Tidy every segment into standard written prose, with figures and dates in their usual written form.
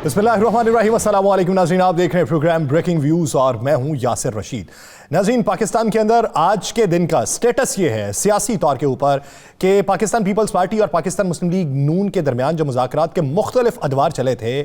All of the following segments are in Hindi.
बिस्मिल्लाहिर्रहमानिर्रहीम, अस्सलाम वालेकुम नाज़रीन, आप देख रहे हैं प्रोग्राम ब्रेकिंग व्यूज़ और मैं हूं यासिर रशीद। नाज़रीन, पाकिस्तान के अंदर आज के दिन का स्टेटस ये है सियासी तौर के ऊपर कि पाकिस्तान पीपल्स पार्टी और पाकिस्तान मुस्लिम लीग नून के दरमियान जो मुज़ाकरात के मुख्तलिफ अदवार चले थे,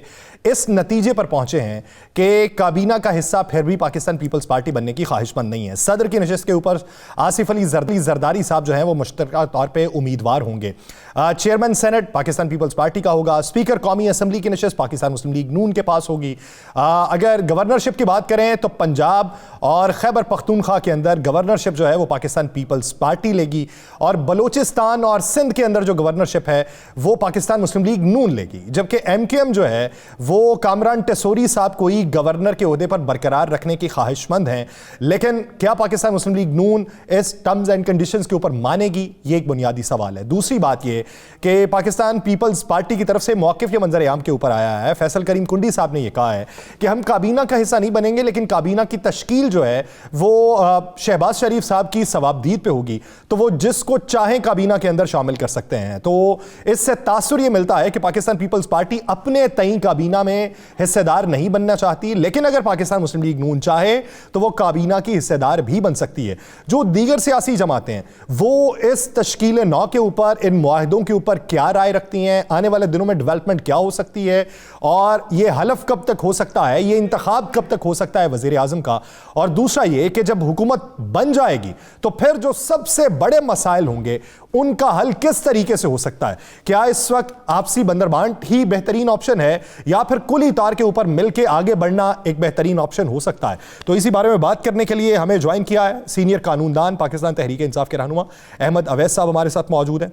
इस नतीजे पर पहुंचे हैं कि काबीना का हिस्सा फिर भी पाकिस्तान पीपल्स पार्टी बनने की ख्वाहिशमंद नहीं है। सदर की नशस्त के ऊपर आसिफ अली जरदारी साहब जो हैं वो मुश्तरका तौर पर उम्मीदवार होंगे। Chairman senate Pakistan Peoples Party का होगा। स्पीकर कौमी असम्बली की नशस्त पाकिस्तान मुस्लिम लीग नून के पास होगी। अगर गवर्नरशिप की बात करें तो पंजाब और खैबर पख्तूनख्वा के अंदर गवर्नरशिप जो है वो पाकिस्तान पीपल्स पार्टी लेगी और बलूचिस्तान और सिंध के अंदर जो गवर्नरशिप है वो पाकिस्तान मुस्लिम लीग नून लेगी। जबकि एमकेएम जो है वो कामरान टेसोरी साहब को ही गवर्नर के ओहदे पर बरकरार रखने की ख्वाहिशमंद हैं। लेकिन क्या पाकिस्तान मुस्लिम लीग नून इस टर्म्स एंड कंडीशंस के ऊपर मानेगी, ये एक बुनियादी सवाल है। दूसरी बात ये कि पाकिस्तान पीपल्स पार्टी की तरफ से मौक़िफ़ ये मंजर आम के ऊपर आया है। फैसल करीम कुंडी साहब ने यह कहा है कि हम काबीना का हिस्सा नहीं बनेंगे, लेकिन काबीना की तश्कील जो है वो शहबाज शरीफ साहब की सवाबदीद पे होगी, तो वो जिसको चाहे काबीना के अंदर शामिल कर सकते हैं। तो इससे तासुर ये मिलता है कि पाकिस्तान पीपल्स पार्टी अपने तई काबीना में हिस्सेदार नहीं बनना चाहती, लेकिन अगर पाकिस्तान मुस्लिम लीग नून चाहे तो वो काबीना की हिस्सेदार भी बन सकती है। जो दीगर सियासी जमातें हैं वो इस तश्कील नौ के ऊपर, इन मुआहिदों के ऊपर क्या राय रखती हैं, आने वाले दिनों में डेवलपमेंट क्या हो सकती है और ये हलफ कब तक हो सकता है, ये इंतखाब कब तक हो सकता है वज़ीर आज़म का। और दूसरा ये कि जब हुकूमत बन जाएगी तो फिर जो सबसे बड़े मसाइल होंगे उनका हल किस तरीके से हो सकता है। क्या इस वक्त आपसी बंदरबांट ही बेहतरीन ऑप्शन है या फिर कुली तार के ऊपर मिलकर आगे बढ़ना एक बेहतरीन ऑप्शन हो सकता है। तो इसी बारे में बात करने के लिए हमें ज्वाइन किया है सीनियर कानूनदान पाकिस्तान तहरीक इंसाफ के रहनुमा अहमद अवैस साहब हमारे साथ मौजूद हैं।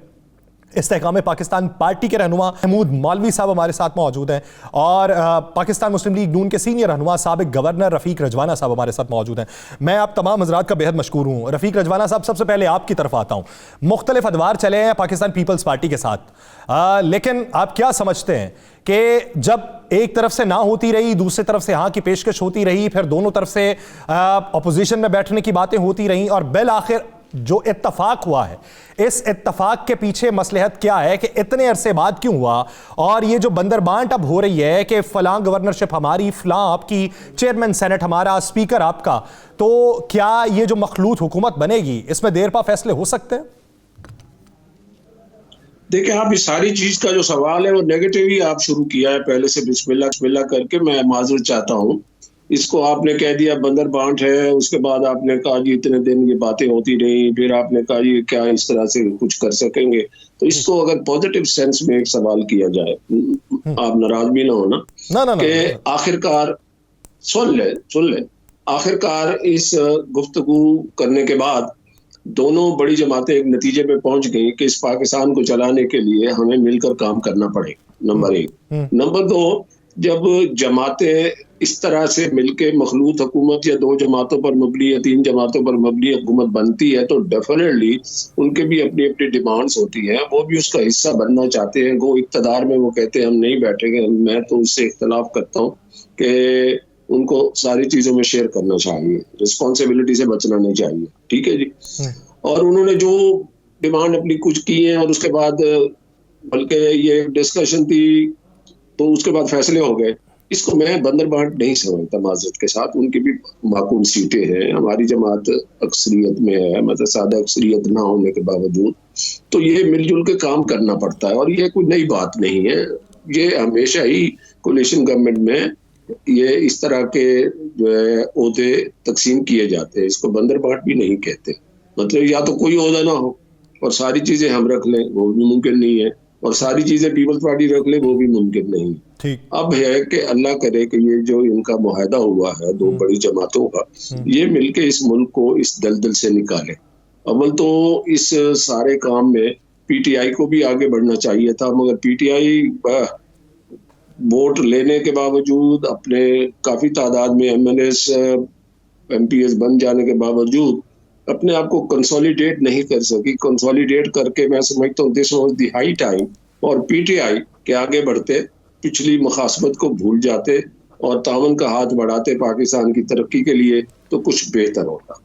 इस्तेकाम पाकिस्तान पार्टी के रहनुमा महमूद मौलवी साहब हमारे साथ मौजूद हैं और पाकिस्तान मुस्लिम लीग नून के सीनियर रहनुमा साबिक गवर्नर रफ़ीक रजवाना साहब हमारे साथ मौजूद हैं। मैं आप तमाम हज़रात का बेहद मशकूर हूँ। रफ़ीक रजवाना साहब, सबसे पहले आपकी तरफ आता हूँ। मुख्तलिफ अदवार चले हैं पाकिस्तान पीपल्स पार्टी के साथ, लेकिन आप क्या समझते हैं कि जब एक तरफ से ना होती रही, दूसरी तरफ से हाँ की पेशकश होती रही, फिर दोनों तरफ से अपोजिशन में बैठने की बातें होती रहीं और बिल आखिर जो इत्तफाक हुआ है, इस इत्तफाक के पीछे मसलहत क्या है कि इतने अरसे बाद क्यों हुआ? और ये जो बंदरबांट अब हो रही है कि फलां गवर्नरशिप हमारी, फलां आपकी, चेयरमैन सेनेट हमारा, स्पीकर आपका, तो क्या ये जो मखलूत हुकूमत बनेगी इसमें देर पा फैसले हो सकते हैं? देखिए, आप इस सारी चीज का जो सवाल है वो नेगेटिव ही आप शुरू किया है। पहले से बिस्मिल्लाह बिस्मिल्लाह करके मैं माजूर चाहता हूँ। इसको आपने कह दिया बंदर बांट है, उसके बाद आपने कहा जी इतने दिन ये बातें होती रही, फिर आपने कहा जी क्या इस तरह से कुछ कर सकेंगे। तो इसको अगर पॉजिटिव सेंस में एक सवाल किया जाए, आप नाराज भी ना हो ना कि आखिरकार सुन ले आखिरकार इस गुफ्तगू करने के बाद दोनों बड़ी जमातें एक नतीजे पे पहुंच गई कि इस पाकिस्तान को चलाने के लिए हमें मिलकर काम करना पड़ेगा। नंबर एक। नंबर दो, जब जमातें इस तरह से मिलके मखलूत हुकूमत या दो जमातों पर मबनी या तीन जमातों पर मबनी हुकूमत बनती है तो डेफिनेटली उनके भी अपनी अपनी डिमांड्स होती हैं, वो भी उसका हिस्सा बनना चाहते हैं। वो इक़्तिदार में वो कहते हैं हम नहीं बैठेंगे। मैं तो उससे इख्तलाफ करता हूँ कि उनको सारी चीजों में शेयर करना चाहिए, रिस्पॉन्सिबिलिटी से बचना नहीं चाहिए। ठीक है जी। और उन्होंने जो डिमांड अपनी कुछ की है और उसके बाद बल्कि ये डिस्कशन थी तो उसके बाद फैसले हो गए। इसको मैं बंदरबांट नहीं समझता माजरत के साथ। उनकी भी माकूल सीटें हैं, हमारी जमात अक्सरियत में है, मतलब सादा अक्सरियत ना होने के बावजूद तो ये मिलजुल के काम करना पड़ता है और ये कोई नई बात नहीं है। ये हमेशा ही कोलिशन गवर्नमेंट में ये इस तरह के जो है ओहदे तकसीम किए जाते हैं। इसको बंदरबांट भी नहीं कहते। मतलब या तो कोई ओहदा ना हो और सारी चीजें हम रख लें, वो भी मुमकिन नहीं है, और सारी चीजें पीपल्स पार्टी रख ले, वो भी मुमकिन नहीं। अब है कि अल्लाह करे कि ये जो इनका मुआहदा हुआ है दो बड़ी जमातों का, ये मिलके इस मुल्क को इस दलदल से निकाले। अव्वल तो इस सारे काम में पीटीआई को भी आगे बढ़ना चाहिए था, मगर पीटीआई वोट लेने के बावजूद, अपने काफी तादाद में एमएनएस एमपीएस बन जाने के बावजूद अपने आप को कंसोलिडेट नहीं कर सकी। कंसोलिडेट करके मैं समझता हूँ this was the high time और पीटीआई के आगे बढ़ते, पिछली मुखासमत को भूल जाते और तावन का हाथ बढ़ाते पाकिस्तान की तरक्की के लिए, तो कुछ बेहतर होता।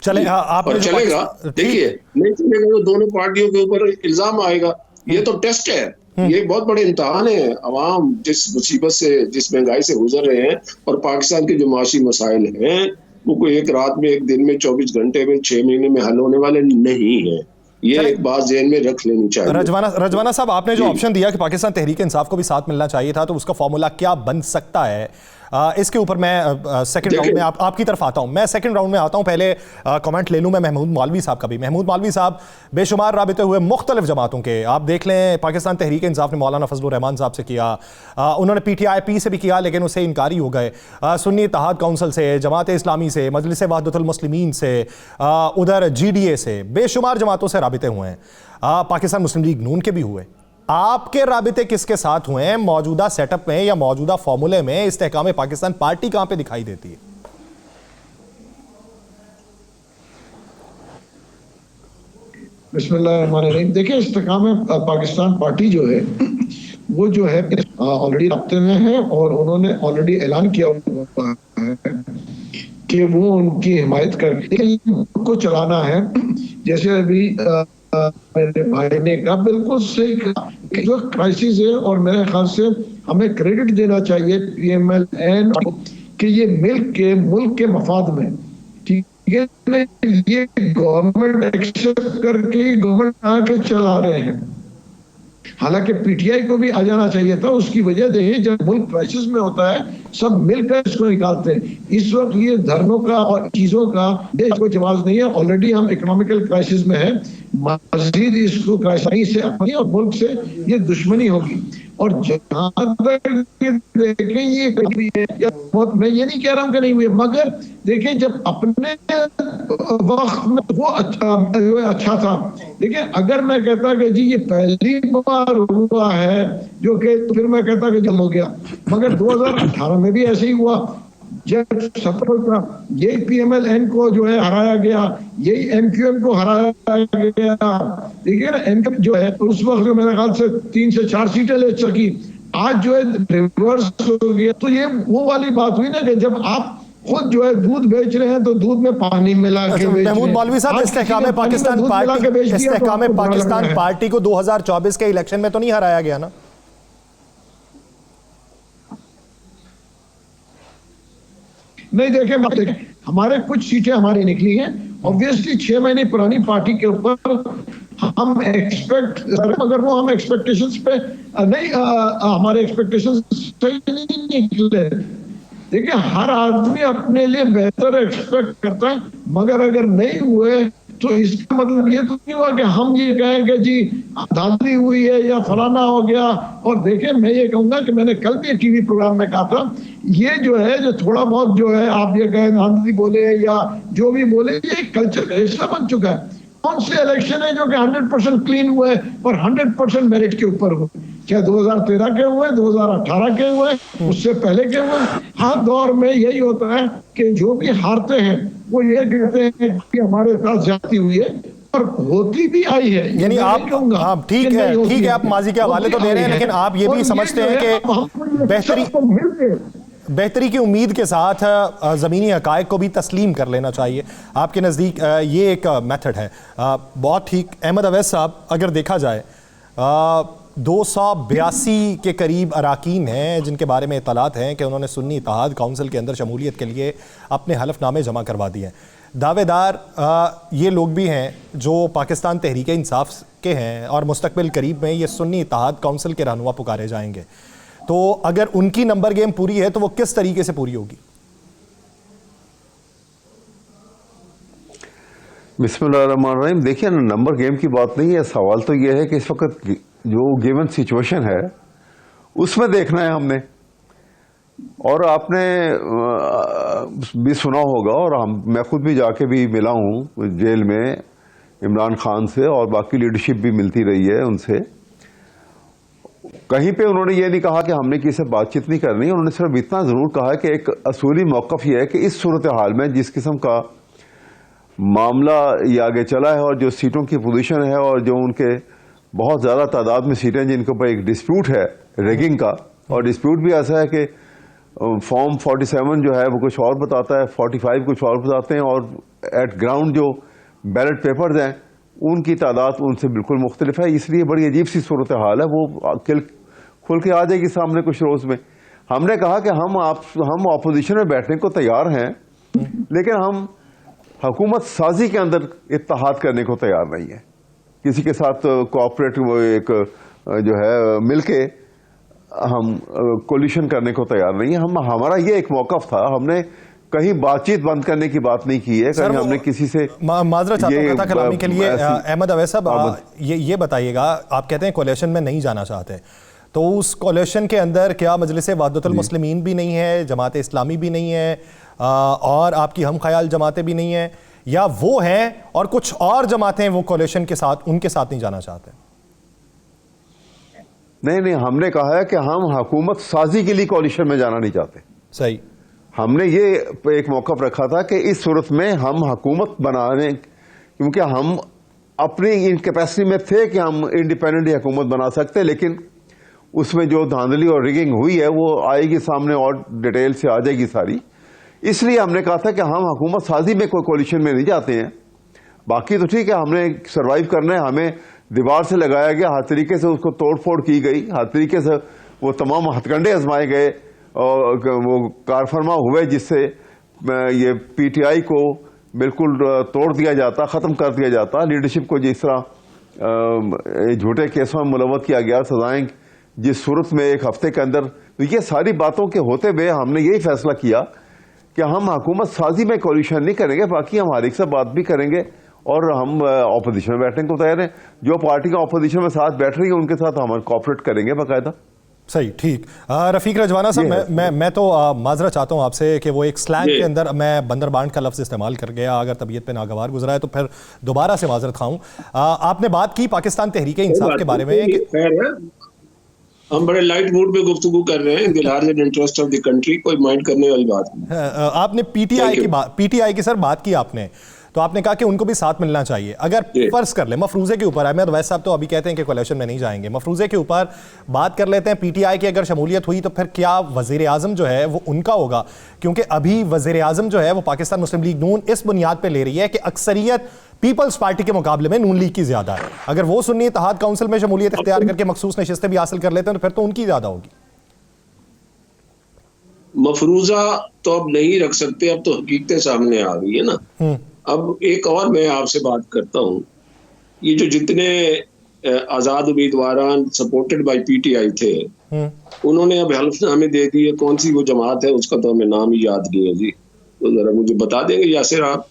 चले आप चलेगा, देखिए नहीं चलेगा तो दोनों पार्टियों के ऊपर इल्जाम आएगा। ये तो टेस्ट है, ये बहुत बड़े इम्तहान है। अवाम जिस मुसीबत से, जिस महंगाई से गुजर रहे हैं, और पाकिस्तान के जो माशी मसाइल हैं, वो कोई एक रात में, एक दिन में, 24 घंटे में, 6 महीने में हल होने वाले नहीं है। ये एक बात ज़हन में रख लेनी चाहिए। रजवाना साहब, आपने जो ऑप्शन दिया कि पाकिस्तान तहरीक इंसाफ को भी साथ मिलना चाहिए था, तो उसका फॉर्मूला क्या बन सकता है? इसके ऊपर मैं सेकंड राउंड में आपकी तरफ आता हूं। मैं सेकंड राउंड में आता हूं, पहले कमेंट ले लूं मैं महमूद मौलवी साहब का भी। महमूद मौलवी साहब, बेशुमार राबिते हुए मुख्तलिफ जमातों के, आप देख लें, पाकिस्तान तहरीक इंसाफ ने मौलाना फजलुर रहमान साहब से किया, उन्होंने PTI से भी किया, लेकिन उससे इनकारी हो गए। सुन्नी इत्तेहाद काउंसिल से, जमात इस्लामी से, मजलिस वहदतुल मुस्लिमीन से, उधर GDA से, बेशुमार जमातों से राबिते हुए हैं। पाकिस्तान मुस्लिम लीग नून के भी हुए। आपके राबिते किसके साथ हुए हैं मौजूदा सेटअप में या मौजूदा फॉर्मूले में? इस्तेहकाम पाकिस्तान पार्टी कहां पे दिखाई देती है? बिस्मिल्लाहिर्रहमानिर्रहीम। देखिए, इस्तेहकाम पाकिस्तान पार्टी जो है वो जो है ऑलरेडी राब्ते में है, और उन्होंने ऑलरेडी ऐलान किया हुआ है कि वो उनकी हिमायत को चलाना है। जैसे अभी मेरे भाई ने कहा, बिल्कुल सही कहा, जो क्राइसिस है, और मेरे ख्याल से हमें क्रेडिट देना चाहिए PMLN कि ये मुल्क के मफाद में, ठीक है, ये गवर्नमेंट एक्सेप्ट करके गवर्नमेंट आके चला रहे हैं। हालांकि PTI को भी आ जाना चाहिए था। उसकी वजह देखिए, जब मुल्क क्राइसिस में होता है, सब मिलकर इसको निकालते हैं। इस वक्त ये धर्मों का और चीजों का देश को जवाब नहीं है। ऑलरेडी हम इकोनॉमिकल क्राइसिस में है, मजीद इसको क्राइसिस से अपनी और मुल्क से ये दुश्मनी होगी। और जहां तक देखें, ये मैं ये नहीं कह रहा हूं कि नहीं हुए, मगर देखिए, जब अपने वक्त में वो अच्छा था। देखिए, अगर मैं कहता कि जी ये पहली बार हुआ है, जो कि तो फिर मैं कहता कि जल हो गया, मगर 2018 में भी ऐसे ही हुआ, जब सफल था। यही PMLN को जो है हराया गया, यही MQM को हराया गया। देखिए ना, MQM जो है उस वक्त जो मेरे ख्याल से 3 से 4 सीटें ले सकी, आज जो है रिवर्स हो गया। तो ये वो वाली बात हुई ना कि जब आप खुद जो है दूध बेच रहे हैं तो दूध में पानी मिला के बेच रहे हैं। महमूद मौलवी साहब, इस्तेहकाम पाकिस्तान पार्टी को 2024 के इलेक्शन में तो नहीं हराया गया ना? नहीं, देखें, हमारे कुछ सीटें हमारी निकली हैं। ऑब्वियसली 6 महीने पुरानी पार्टी के ऊपर हम एक्सपेक्ट, अगर वो हम एक्सपेक्टेशंस पे नहीं, हमारे एक्सपेक्टेशंस सही नहीं निकले। देखिए, हर आदमी अपने लिए बेहतर एक्सपेक्ट करता है, मगर अगर नहीं हुए तो इसका मतलब ये तो नहीं हुआ कि हम ये कहें कि जी धांधली हुई है या फलाना हो गया। और देखिए, मैं ये कहूंगा कि मैंने कल भी TV प्रोग्राम में कहा था, ये जो है, जो थोड़ा बहुत जो है आप ये कहें धांधली बोले या जो भी बोले, ये कल्चर का हिस्सा बन चुका है। कौन से इलेक्शन है जो कि 100% क्लीन हुए और 100% मेरिट के ऊपर हुए? क्या 2013 के हुए, 2018 के हुए, उससे पहले के हुए? हर दौर में यही होता है कि जो भी हारते हैं वो ये कहते हैं कि हमारे साथ ज्यादती हुई है, और होती भी आई है। यानी आप ठीक है, आप माजी के हवाले तो दे रहे हैं, लेकिन आप ये भी समझते हैं कि बेहतरी की उम्मीद के साथ ज़मीनी हक़ाइक़ को भी तस्लीम कर लेना चाहिए। आपके नज़दीक ये एक मेथड है। बहुत ठीक। अहमद अवैस साहब, अगर देखा जाए 282 के करीब अराकीन हैं जिनके बारे में इत्तलात हैं कि उन्होंने सुन्नी इत्तेहाद काउंसिल के अंदर शमूलियत के लिए अपने हलफनामे जमा करवा दिए हैं। दावेदार ये लोग भी हैं जो पाकिस्तान तहरीक इंसाफ के हैं, और मुस्तकबिल करीब में ये सुन्नी इत्तेहाद काउंसिल के रहनुमा पुकारे जाएंगे। तो अगर उनकी नंबर गेम पूरी है तो वो किस तरीके से पूरी होगी? बिस्मिल्लाहिर्रहमानिर्रहीम। देखिए ना, नंबर गेम की बात नहीं है। सवाल तो ये है कि इस वक्त जो गिवन सिचुएशन है उसमें देखना है हमने। और आपने भी सुना होगा, और मैं खुद भी जाके भी मिला हूँ जेल में इमरान खान से, और बाकी लीडरशिप भी मिलती रही है उनसे। कहीं पे उन्होंने ये नहीं कहा कि हमने किसी से बातचीत नहीं करनी। उन्होंने सिर्फ इतना ज़रूर कहा कि एक असूली मौक़िफ़ ये है कि इस सूरत हाल में जिस किस्म का मामला ये आगे चला है, और जो सीटों की पोजीशन है, और जो उनके बहुत ज़्यादा तादाद में सीटें जिनके ऊपर एक डिस्प्यूट है रैगिंग का, और डिस्प्यूट भी ऐसा है कि फॉर्म 47 जो है वो कुछ और बताता है, 45 कुछ और बताते हैं, और एट ग्राउंड जो बैलेट पेपर्स हैं उनकी तादाद उनसे बिल्कुल मुख्तलिफ है, इसलिए बड़ी अजीब सी सूरत हाल है। वो खुल के आ जाएगी सामने कुछ रोज़ में। हमने कहा कि हम ऑपोजिशन में बैठने को तैयार हैं, लेकिन हम हुकूमत साजी के अंदर इत्तेहाद करने को तैयार नहीं है। किसी के साथ कोऑपरेट एक जो है मिलके हम कोलिशन करने को तैयार नहीं है। हमारा ये एक मौक़िफ़ था, हमने कहीं बातचीत बंद करने की बात नहीं की है, कहीं हमने किसी से माजरत चाहता हूं कलामी के लिए। अहमद अवैस साहब, ये बताइएगा, आप कहते हैं कोलिशन में नहीं जाना चाहते, तो उस कोलिशन के अंदर क्या मजलिस वहदतुल मुस्लिमीन भी नहीं है, जमात इस्लामी भी नहीं है, और आपकी हम ख्याल जमातें भी नहीं है, या वो हैं और कुछ और जमातें वो कोलिशन के साथ उनके साथ नहीं जाना चाहते? नहीं, हमने कहा है कि हम हुकूमत साजी के लिए कोलिशन में जाना नहीं चाहते। सही, हमने ये एक मौक़िफ़ रखा था कि इस सूरत में हम हुकूमत बनाने, क्योंकि हम अपनी इनकैपेसिटी में थे कि हम इंडिपेंडेंट हुकूमत बना सकते, लेकिन उसमें जो धांधली और रिगिंग हुई है वो आएगी सामने और डिटेल से आ जाएगी सारी। इसलिए हमने कहा था कि हम हुकूमत साजी में कोई कोलिशन में नहीं जाते हैं। बाकी तो ठीक है, हमने सर्वाइव करना है, हमें दीवार से लगाया गया, हर तरीके से उसको तोड़ फोड़ की गई, हर तरीके से वो तमाम हथकंडे आजमाए गए और वो कारफरमा हुए जिससे ये पीटीआई को बिल्कुल तोड़ दिया जाता, ख़त्म कर दिया जाता। लीडरशिप को जिस तरह झूठे केसों में मुलव्वत किया गया, सजाएं जिस सूरत में एक हफ्ते के अंदर, तो ये सारी बातों के होते हुए हमने यही फैसला किया कि हम हुकूमत साजी में कोलिशन नहीं करेंगे, बाकी हम हर एक से बात भी करेंगे और हम ऑपोजिशन में बैठने को तैयार हैं। जो पार्टी का ऑपोजिशन में साथ बैठ रही है उनके साथ हम कोऑपरेट करेंगे बाकायदा। सही, ठीक। रफीक रजवाना साहब, मैं तो माजरा चाहता हूँ आपसे कि वो एक स्लैंग के अंदर मैं बंदर बांट का लफ्ज़ इस्तेमाल कर गया, अगर तबीयत पे नागवार गुजरा है तो फिर दोबारा से माजरत खाऊं। आपने बात की पाकिस्तान तहरीक इंसाफ के बारे में, हम बड़े लाइट मूड पे गुफ्तगू कर रहे हैं, in the larger interest of the country, कोई माइंड करने वाली बात नहीं। आपने पीटीआई की सर बात की आपने, तो आपने कहा कि उनको भी साथ मिलना चाहिए। अगर फर्ज कर ले मफरूजे के ऊपर, अहमद अवैस साहब तो अभी कहते हैं कि कोलिशन में नहीं जाएंगे, मफरूजे के ऊपर बात कर लेते हैं, पीटीआई की अगर शमूलियत हुई तो फिर क्या वजीर आजम जो है वो उनका होगा? क्योंकि अभी वजीर आजम जो है वो पाकिस्तान मुस्लिम लीग नून इस बुनियाद पर ले रही है कि अक्सरियत पीपल्स पार्टी के मुकाबले में नून लीग की ज्यादा है। अगर वो सुन्नी इत्तेहाद काउंसिल में शमूलियत इख्तियार करके मखसूस नशिस्तें भी हासिल कर लेते हैं तो फिर तो उनकी ज्यादा होगी। मफरूजा तो अब नहीं रख सकते, अब तो हकीकतें सामने आ गई है ना। अब एक और मैं आपसे बात करता हूँ, ये जो जितने आजाद उम्मीदवार सपोर्टेड बाय पीटीआई थे, उन्होंने अब हल्फनामे दे दिए। कौन सी वो जमात है उसका तो हमें नाम ही याद नहीं है जी, तो जरा मुझे बता देंगे यासिर आप?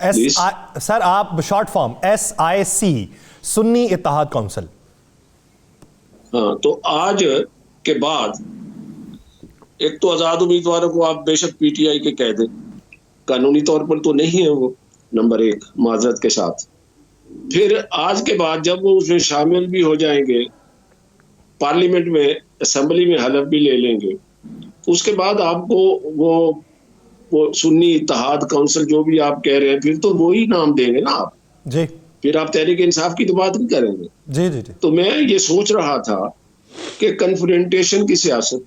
सर आप short form SIC, Sunni Ittehad Council. हाँ, तो आज के बाद एक तो आजाद उम्मीदवारों को आप बेशक पीटीआई के कह दें, कानूनी तौर पर तो नहीं है वो, नंबर एक, माजरत के साथ। फिर आज के बाद जब वो उसमें शामिल भी हो जाएंगे, पार्लियामेंट में असेंबली में हलफ भी ले लेंगे, उसके बाद आपको वो सुन्नी इत्तेहाद काउंसिल जो भी आप कह रहे हैं, फिर तो वो ही नाम देंगे ना आप जी। फिर आप तहरीक इंसाफ की तो बात नहीं करेंगे जी जी जी। तो मैं ये सोच रहा था कि कन्फ्रंटेशन की सियासत,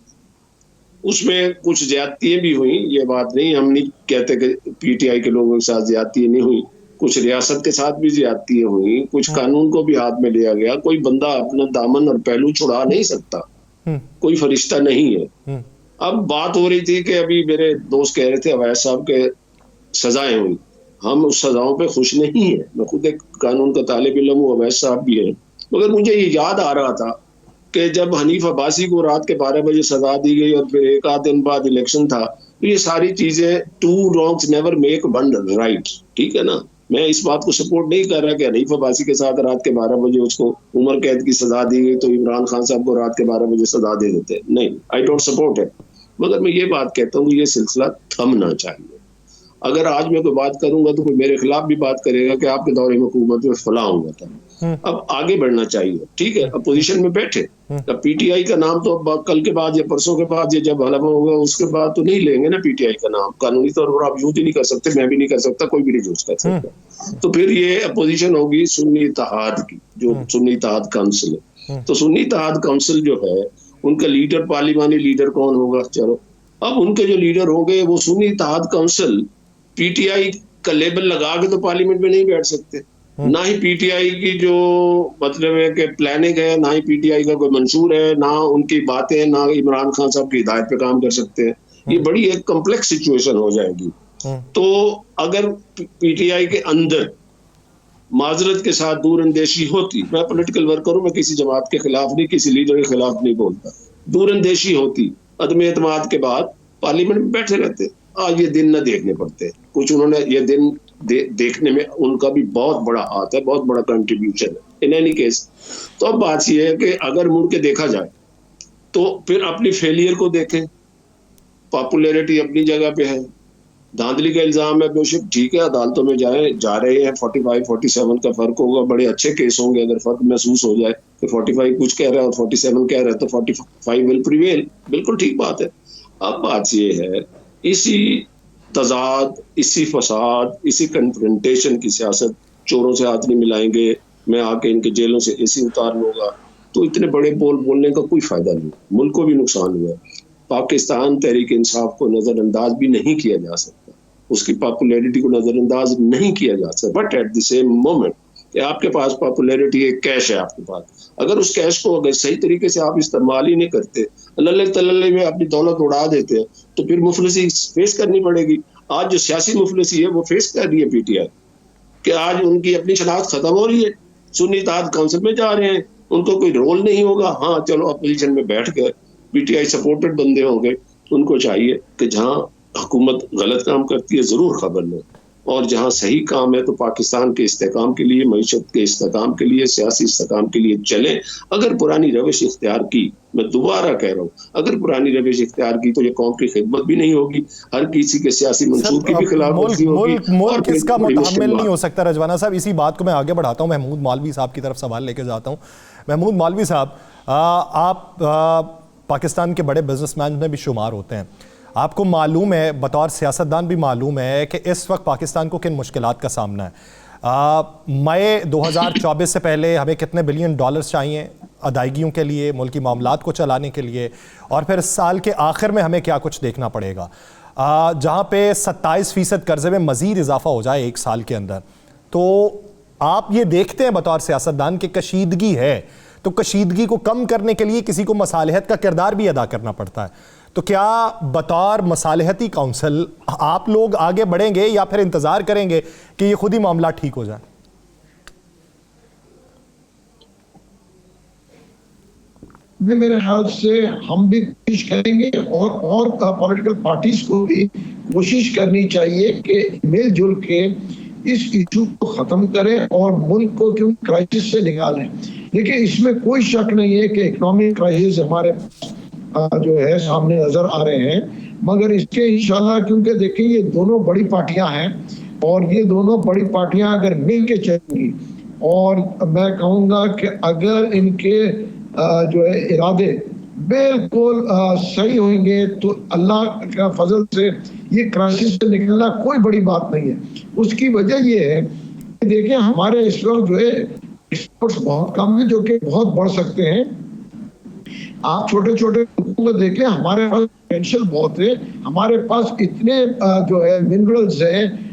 उसमें कुछ ज्यादतियां भी हुई, ये बात नहीं, हम नहीं कहते कि पीटीआई के लोगों के साथ ज्यादतियां नहीं हुई, कुछ रियासत के साथ भी ज्यादतियां हुई, कुछ कानून को भी हाथ में लिया गया। कोई बंदा अपना दामन और पहलू छुड़ा नहीं सकता, कोई फरिश्ता नहीं है। अब बात हो रही थी कि अभी मेरे दोस्त कह रहे थे अवैस साहब के सजाएं हुई, हम उस सजाओं पे खुश नहीं है। मैं खुद एक कानून का तालिब इल्म हूं, अवैस साहब भी है, मगर मुझे ये याद आ रहा था कि जब हनीफ अब्बासी को रात के 12 बजे सजा दी गई और फिर एक आध दिन बाद इलेक्शन था, तो ये सारी चीजें, two wrongs never make one right, ठीक है ना। मैं इस बात को सपोर्ट नहीं कर रहा कि हनीफ अब्बासी के साथ रात के 12 बजे उसको उम्र कैद की सजा दी गई तो इमरान खान साहब को रात के 12 बजे सजा दे देते, नहीं, आई डोंट सपोर्ट है। मगर मैं ये बात कहता हूँ, ये सिलसिला थमना चाहिए। अगर आज मैं कोई बात करूंगा तो कोई मेरे खिलाफ भी बात करेगा कि आपके दौरे में हुकूमत में फला हुआ था। अब आगे बढ़ना चाहिए, ठीक है, अपोजिशन में बैठे। अब पीटीआई का नाम तो अब कल के बाद या परसों के बाद या जब हलफ होगा उसके बाद तो नहीं लेंगे ना पीटीआई का नाम, कानूनी तौर पर आप यूज ही नहीं कर सकते, मैं भी नहीं कर सकता, कोई भी नहीं यूज कर सकता। तो फिर ये अपोजिशन होगी सुन्नी इत्तेहाद की, जो सुन्नी इत्तेहाद काउंसिल है। तो सुन्नी इत्तेहाद काउंसिल जो है, उनका लीडर, पार्लिमानी लीडर कौन होगा? चलो, अब उनके जो लीडर होंगे वो सुन्नी इत्तेहाद काउंसिल, पीटीआई का लेबल लगा के तो पार्लियामेंट में नहीं बैठ सकते, ना ही पीटीआई की जो मतलब है कि प्लानिंग है, ना ही पीटीआई का कोई मंशूर है, ना उनकी बातें, ना इमरान खान साहब की हिदायत पे काम कर सकते हैं। ये बड़ी एक कॉम्प्लेक्स सिचुएशन हो जाएगी। तो अगर पीटीआई के अंदर माजरत के साथ दूरअंदेशी होती, मैं पॉलिटिकल वर्कर हूं, मैं किसी जमात के खिलाफ नहीं, किसी लीडर के खिलाफ नहीं बोलता, दूरअंदेशी होती, अदम एतमाद के बाद पार्लियामेंट में बैठे रहते, आज ये दिन न देखने पड़ते। कुछ उन्होंने ये दिन देखने में उनका भी बहुत बड़ा हाथ है, बहुत बड़ा कंट्रीब्यूशन है इन एनी केस। तो अब बात ये है कि अगर मुड़ के देखा जाए तो फिर अपनी फेलियर को देखें। पॉपुलैरिटी अपनी जगह पे है, धांधली का इल्जाम है बेशक, ठीक है, अदालतों में जा रहे हैं, 45-47 का फर्क होगा, बड़े अच्छे केस होंगे अगर फर्क महसूस हो जाए कि 45 कुछ कह रहा है और 47 कह रहा है तो 45 विल प्रिवेल, बिल्कुल ठीक बात है। अब बात ये है, इसी तजाद, इसी फसाद, इसी कन्फ्रंटेशन की सियासत, चोरों से हाथ नहीं मिलाएंगे, मैं आके इनके जेलों से एसी उतार लूंगा, तो इतने बड़े बोलने का कोई फायदा नहीं, मुल्क को भी नुकसान हुआ। पाकिस्तान तहरीक इंसाफ को नजरअंदाज भी नहीं किया जा सकता, उसकी पॉपुलैरिटी को नजरअंदाज नहीं किया जा सकता, but at the same moment कि आपके पास पॉपुलैरिटी है, कैश है आपके पास, अगर उस कैश को अगर सही तरीके से आप इस्तेमाल ही नहीं करते, लल्ले तल्ले में अपनी दौलत उड़ा देते हैं, तो फिर मुफलिसी फेस करनी पड़ेगी। आज जो सियासी मुफलिसी है वो फेस कर रही है पीटीआई, कि आज उनकी अपनी शनाख्त खत्म हो रही है, सुन्नी इत्तेहाद काउंसिल में जा रहे हैं, उनको कोई रोल नहीं होगा। हाँ चलो अपोजिशन में बैठ गए, पीटीआई सपोर्टेड बंदे होंगे, उनको चाहिए कि जहां हुकूमत गलत काम करती है जरूर खबर लें, और जहां सही काम है तो पाकिस्तान के इस्तेकाम के लिए, मईशत के इस्तेकाम के लिए, सियासी इस्तेकाम के लिए चलें। अगर पुरानी रविश इख्तियार की, मैं दोबारा कह रहा हूँ, अगर पुरानी रविश इख्तियार की तो ये कौम की खिदमत भी नहीं होगी, हर किसी के सियासी मंसूर की भी खिलाफवर्जी होगी, मुल्क इसका मुतहम्मिल नहीं हो सकता। रजवाना साहब, इसी बात को मैं आगे बढ़ाता हूँ, महमूद मौलवी साहब की तरफ सवाल लेके जाता हूँ। महमूद मौलवी साहब, आप पाकिस्तान के बड़े बिजनेसमैन में भी शुमार होते हैं, आपको मालूम है, बतौर सियासतदान भी मालूम है कि इस वक्त पाकिस्तान को किन मुश्किलात का सामना है। मई 2024 से पहले हमें कितने बिलियन डॉलर्स चाहिए अदायगियों के लिए, मुल्की मामलात को चलाने के लिए, और फिर साल के आखिर में हमें क्या कुछ देखना पड़ेगा, जहाँ पे 27% कर्जे में मज़ीद इजाफा हो जाए एक साल के अंदर। तो आप ये देखते हैं बतौर सियासतदान कि कशीदगी है, तो कशीदगी को कम करने के लिए किसी को मसालिहत का किरदार भी अदा करना पड़ता है। तो क्या बतौर मसालिहती काउंसिल आप लोग आगे बढ़ेंगे या फिर इंतजार करेंगे कि ये खुद ही मामला ठीक हो जाए? मेरे ख्याल से हम भी कोशिश करेंगे और पॉलिटिकल पार्टीज को भी कोशिश करनी चाहिए कि मिलजुल के इस इशू को खत्म करें और मुल्क को क्यों क्राइसिस से निकालें। देखिए, इसमें कोई शक नहीं है कि इकोनॉमिक क्राइसिस हमारे जो है सामने नजर आ रहे हैं, मगर इसके इंशाल्लाह, क्योंकि देखिए ये दोनों बड़ी पार्टियां हैं और ये दोनों बड़ी पार्टियां अगर मिल के चलेंगी, और मैं कहूँगा कि अगर इनके जो है इरादे बिल्कुल सही होंगे तो अल्लाह का फजल से ये क्राइसिस से निकलना कोई बड़ी बात नहीं है। उसकी वजह ये है कि देखिए हमारे इस वक्त जो है एक्सपोर्ट्स बहुत कम है, जो कि बहुत बढ़ सकते हैं। आप छोटे छोटे मुल्कों को देखें, हमारे पास पोटेंशियल बहुत है, हमारे पास इतने जो है मिनरल्स है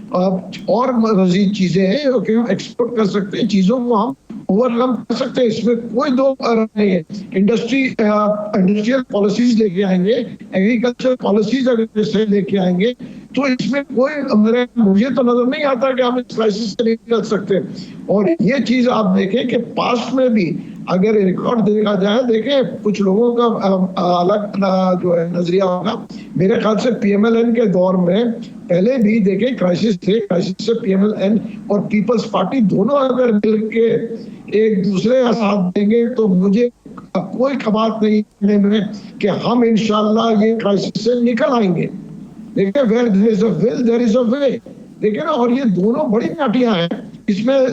और मजीद चीजें हैं जो कि हम एक्सपोर्ट कर सकते हैं, चीजों को हम ओवरकम कर सकते हैं, इसमें कोई दो नहीं है। इंडस्ट्रियल पॉलिसीज लेके आएंगे, एग्रीकल्चर पॉलिसीज अगर लेके आएंगे तो इसमें कोई मुझे तो नजर नहीं आता कि हम इस क्राइसिस से निकल सकते। और ये चीज आप देखें कि पास्ट में भी अगर रिकॉर्ड देखा जाए, देखें कुछ लोगों का अलग जो है नजरिया होगा, मेरे ख्याल से पीएमएलएन के दौर में पहले भी देखें क्राइसिस थे, क्राइसिस से पीएमएलएन और पीपल्स पार्टी दोनों अगर मिलके एक दूसरे का साथ देंगे तो मुझे कोई कबात नहीं में कि हम इंशाल्लाह ये क्राइसिस से निकल आएंगे। देखिए, where there is a will, there is a way। देखिए ना, और ये दोनों बड़ी पार्टियां हैं, इसमें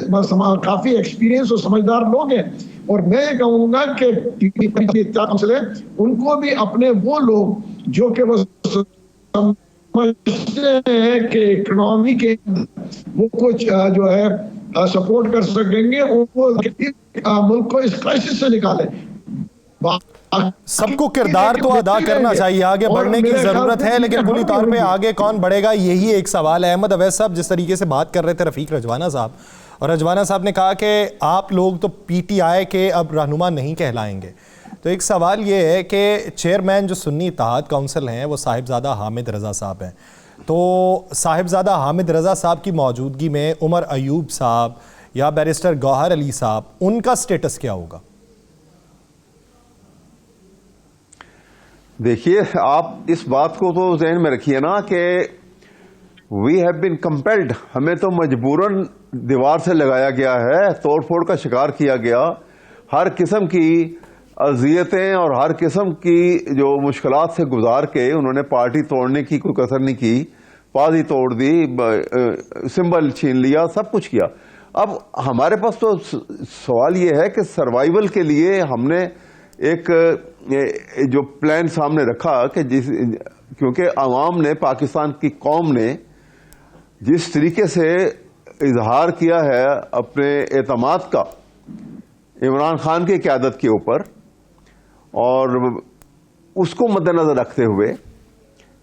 काफी एक्सपीरियंस और समझदार लोग हैं, और मैं कहूंगा कि काउंसिल है उनको भी अपने वो लोग जो कि वो समझते हैं कि इकोनॉमी के वो कुछ जो है सपोर्ट कर सकेंगे, वो मुल्क को इस क्राइसिस से निकाले। सबको किरदार तो अदा करना चाहिए, आगे बढ़ने की जरूरत है, लेकिन बुरी तौर पे आगे कौन बढ़ेगा यही एक सवाल है। अहमद अवैस साहब, जिस तरीके से बात कर रहे थे रफीक रजवाना साहब, और रजवाना साहब ने कहा कि आप लोग तो पीटीआई के अब रहनुमा नहीं कहलाएंगे। तो एक सवाल ये है कि चेयरमैन जो सुन्नी इत्तेहाद काउंसिल हैं वो साहिबजादा हामिद रज़ा साहब हैं, तो साहिबजादा हामिद रज़ा साहब की मौजूदगी में उमर अयूब साहब या बैरिस्टर गौहर अली साहब, उनका स्टेटस क्या होगा? देखिए, आप इस बात को तो जहन में रखिए ना कि वी हैव बीन कंपेल्ड, हमें तो मजबूरन दीवार से लगाया गया है, तोड़ फोड़ का शिकार किया गया, हर किस्म की अजियतें और हर किस्म की जो मुश्किलात से गुजार के उन्होंने पार्टी तोड़ने की कोई कसर नहीं की, पाजी तोड़ दी, सिंबल छीन लिया, सब कुछ किया। अब हमारे पास तो सवाल ये है कि सर्वाइवल के लिए हमने एक जो प्लान सामने रखा कि क्योंकि अवाम ने, पाकिस्तान की कौम ने जिस तरीके से इजहार किया है अपने एतमाद का इमरान खान की क़यादत के ऊपर, और उसको मद्देनजर रखते हुए